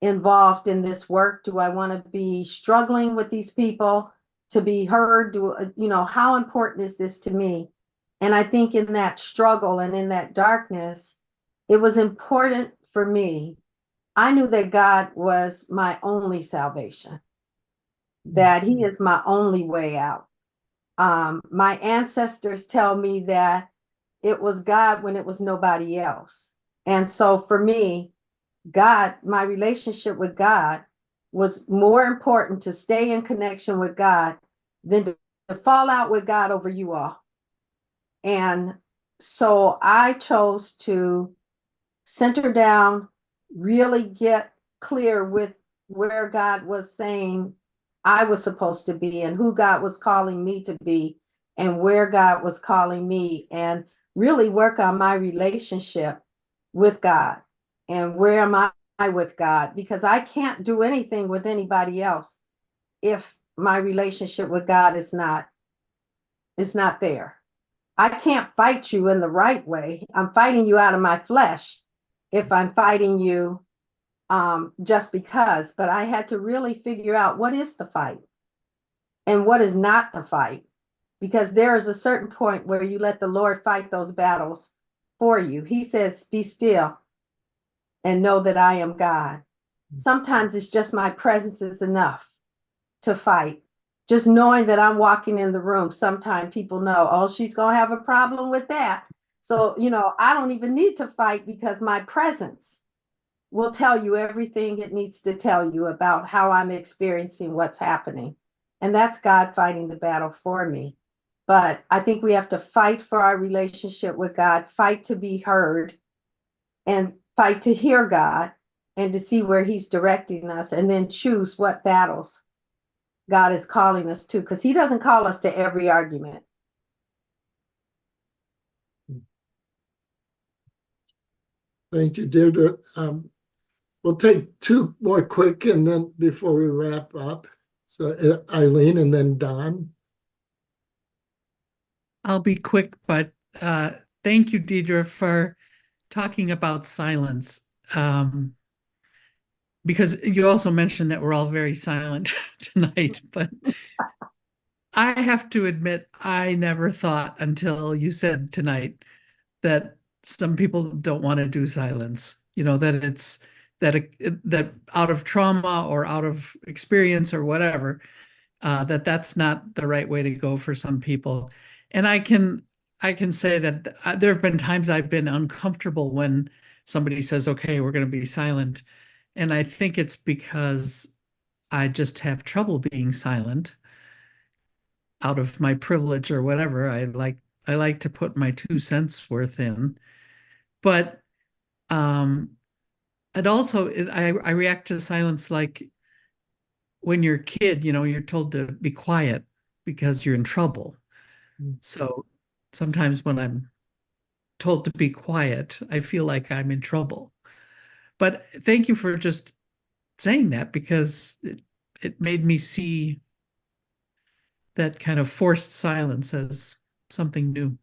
Speaker 1: involved in this work? Do I want to be struggling with these people to be heard? How important is this to me? And I think in that struggle and in that darkness, it was important for me. I knew that God was my only salvation, that He is my only way out. My ancestors tell me that it was God when it was nobody else. And so for me, God, my relationship with God was more important to stay in connection with God than to fall out with God over you all. And so I chose to center down, really get clear with where God was saying I was supposed to be and who God was calling me to be and where God was calling me, and really work on my relationship with God and where am I with God, because I can't do anything with anybody else if my relationship with God is not there. I can't fight you in the right way. I'm fighting you out of my flesh if I'm fighting you just because. But I had to really figure out what is the fight and what is not the fight, because there is a certain point where you let the Lord fight those battles for you. He says, be still and know that I am God. Sometimes it's just my presence is enough to fight. Just knowing that I'm walking in the room, sometimes people know, oh, she's going to have a problem with that. So, I don't even need to fight, because my presence will tell you everything it needs to tell you about how I'm experiencing what's happening. And that's God fighting the battle for me. But I think we have to fight for our relationship with God, fight to be heard, and fight to hear God and to see where He's directing us, and then choose what battles God is calling us to, because He doesn't call us to every argument.
Speaker 2: Thank you, Deirdre. We'll take two more quick and then before we wrap up. So Eileen and then Don.
Speaker 14: I'll be quick, but thank you, Dedra, for talking about silence. Because you also mentioned that we're all very silent tonight, but I have to admit, I never thought until you said tonight that some people don't want to do silence. That it's that out of trauma or out of experience or whatever, that's not the right way to go for some people. And I can say that there have been times I've been uncomfortable when somebody says, "Okay, we're going to be silent," and I think it's because I just have trouble being silent out of my privilege or whatever. I like to put my 2 cents worth in, but it also I react to silence like when you're a kid, you're told to be quiet because you're in trouble. So sometimes when I'm told to be quiet, I feel like I'm in trouble. But thank you for just saying that, because it made me see that kind of forced silence as something new.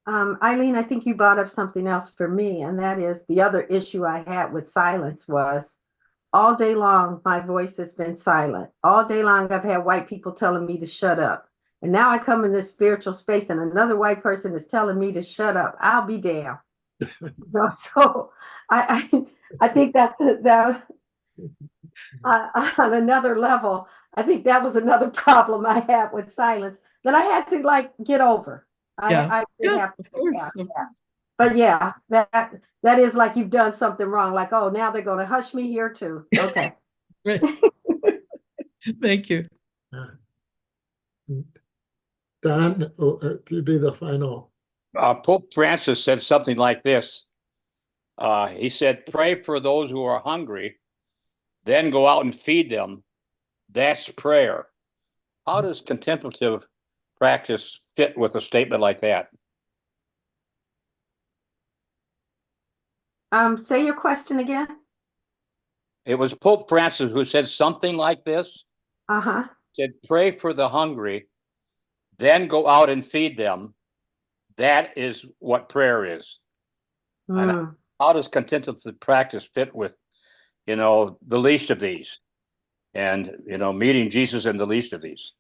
Speaker 1: Eileen, I think you brought up something else for me, and that is the other issue I had with silence was all day long, my voice has been silent. All day long, I've had white people telling me to shut up. And now I come in this spiritual space and another white person is telling me to shut up. I'll be damned. So I think that on another level, I think that was another problem I had with silence that I had to get over.
Speaker 14: Yeah.
Speaker 1: I did
Speaker 14: Yeah,
Speaker 1: have to
Speaker 14: of
Speaker 1: say
Speaker 14: course.
Speaker 1: that. But yeah, that is like you've done something wrong. Like, oh, now they're going to hush me here too. Okay.
Speaker 14: Right. Thank you.
Speaker 2: Don, if you be the final.
Speaker 15: Pope Francis said something like this. He said, pray for those who are hungry, then go out and feed them. That's prayer. How does contemplative practice fit with a statement like that?
Speaker 1: Say your question again.
Speaker 15: It was Pope Francis who said something like this.
Speaker 1: Uh-huh.
Speaker 15: Said, pray for the hungry, then go out and feed them. That is what prayer is. And how does contemplative practice fit with, the least of these? And, meeting Jesus in the least of these.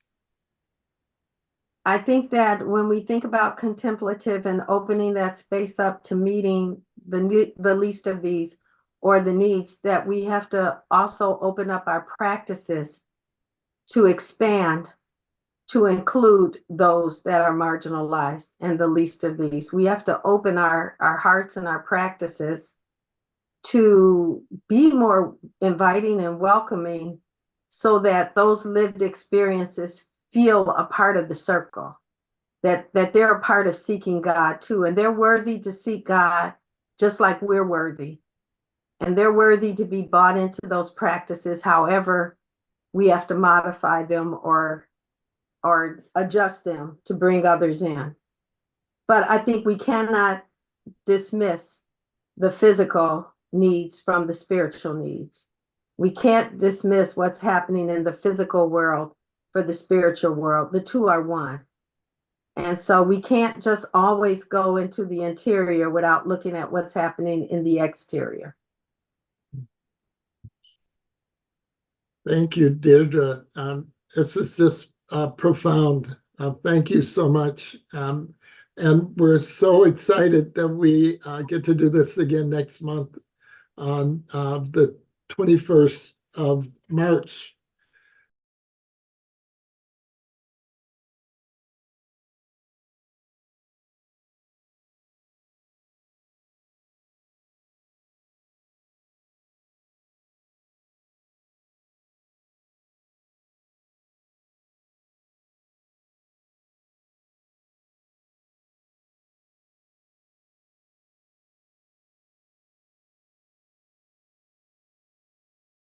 Speaker 1: I think that when we think about contemplative and opening that space up to meeting the least of these or the needs, that we have to also open up our practices to expand, to include those that are marginalized and the least of these. We have to open our hearts and our practices to be more inviting and welcoming so that those lived experiences feel a part of the circle, that they're a part of seeking God too, and they're worthy to seek God just like we're worthy. And they're worthy to be bought into those practices, however we have to modify them or adjust them to bring others in. But I think we cannot dismiss the physical needs from the spiritual needs. We can't dismiss what's happening in the physical world for the spiritual world. The two are one. And so we can't just always go into the interior without looking at what's happening in the exterior.
Speaker 2: Thank you, Deirdre. This is just profound. Thank you so much. And we're so excited that we get to do this again next month on the 21st of March.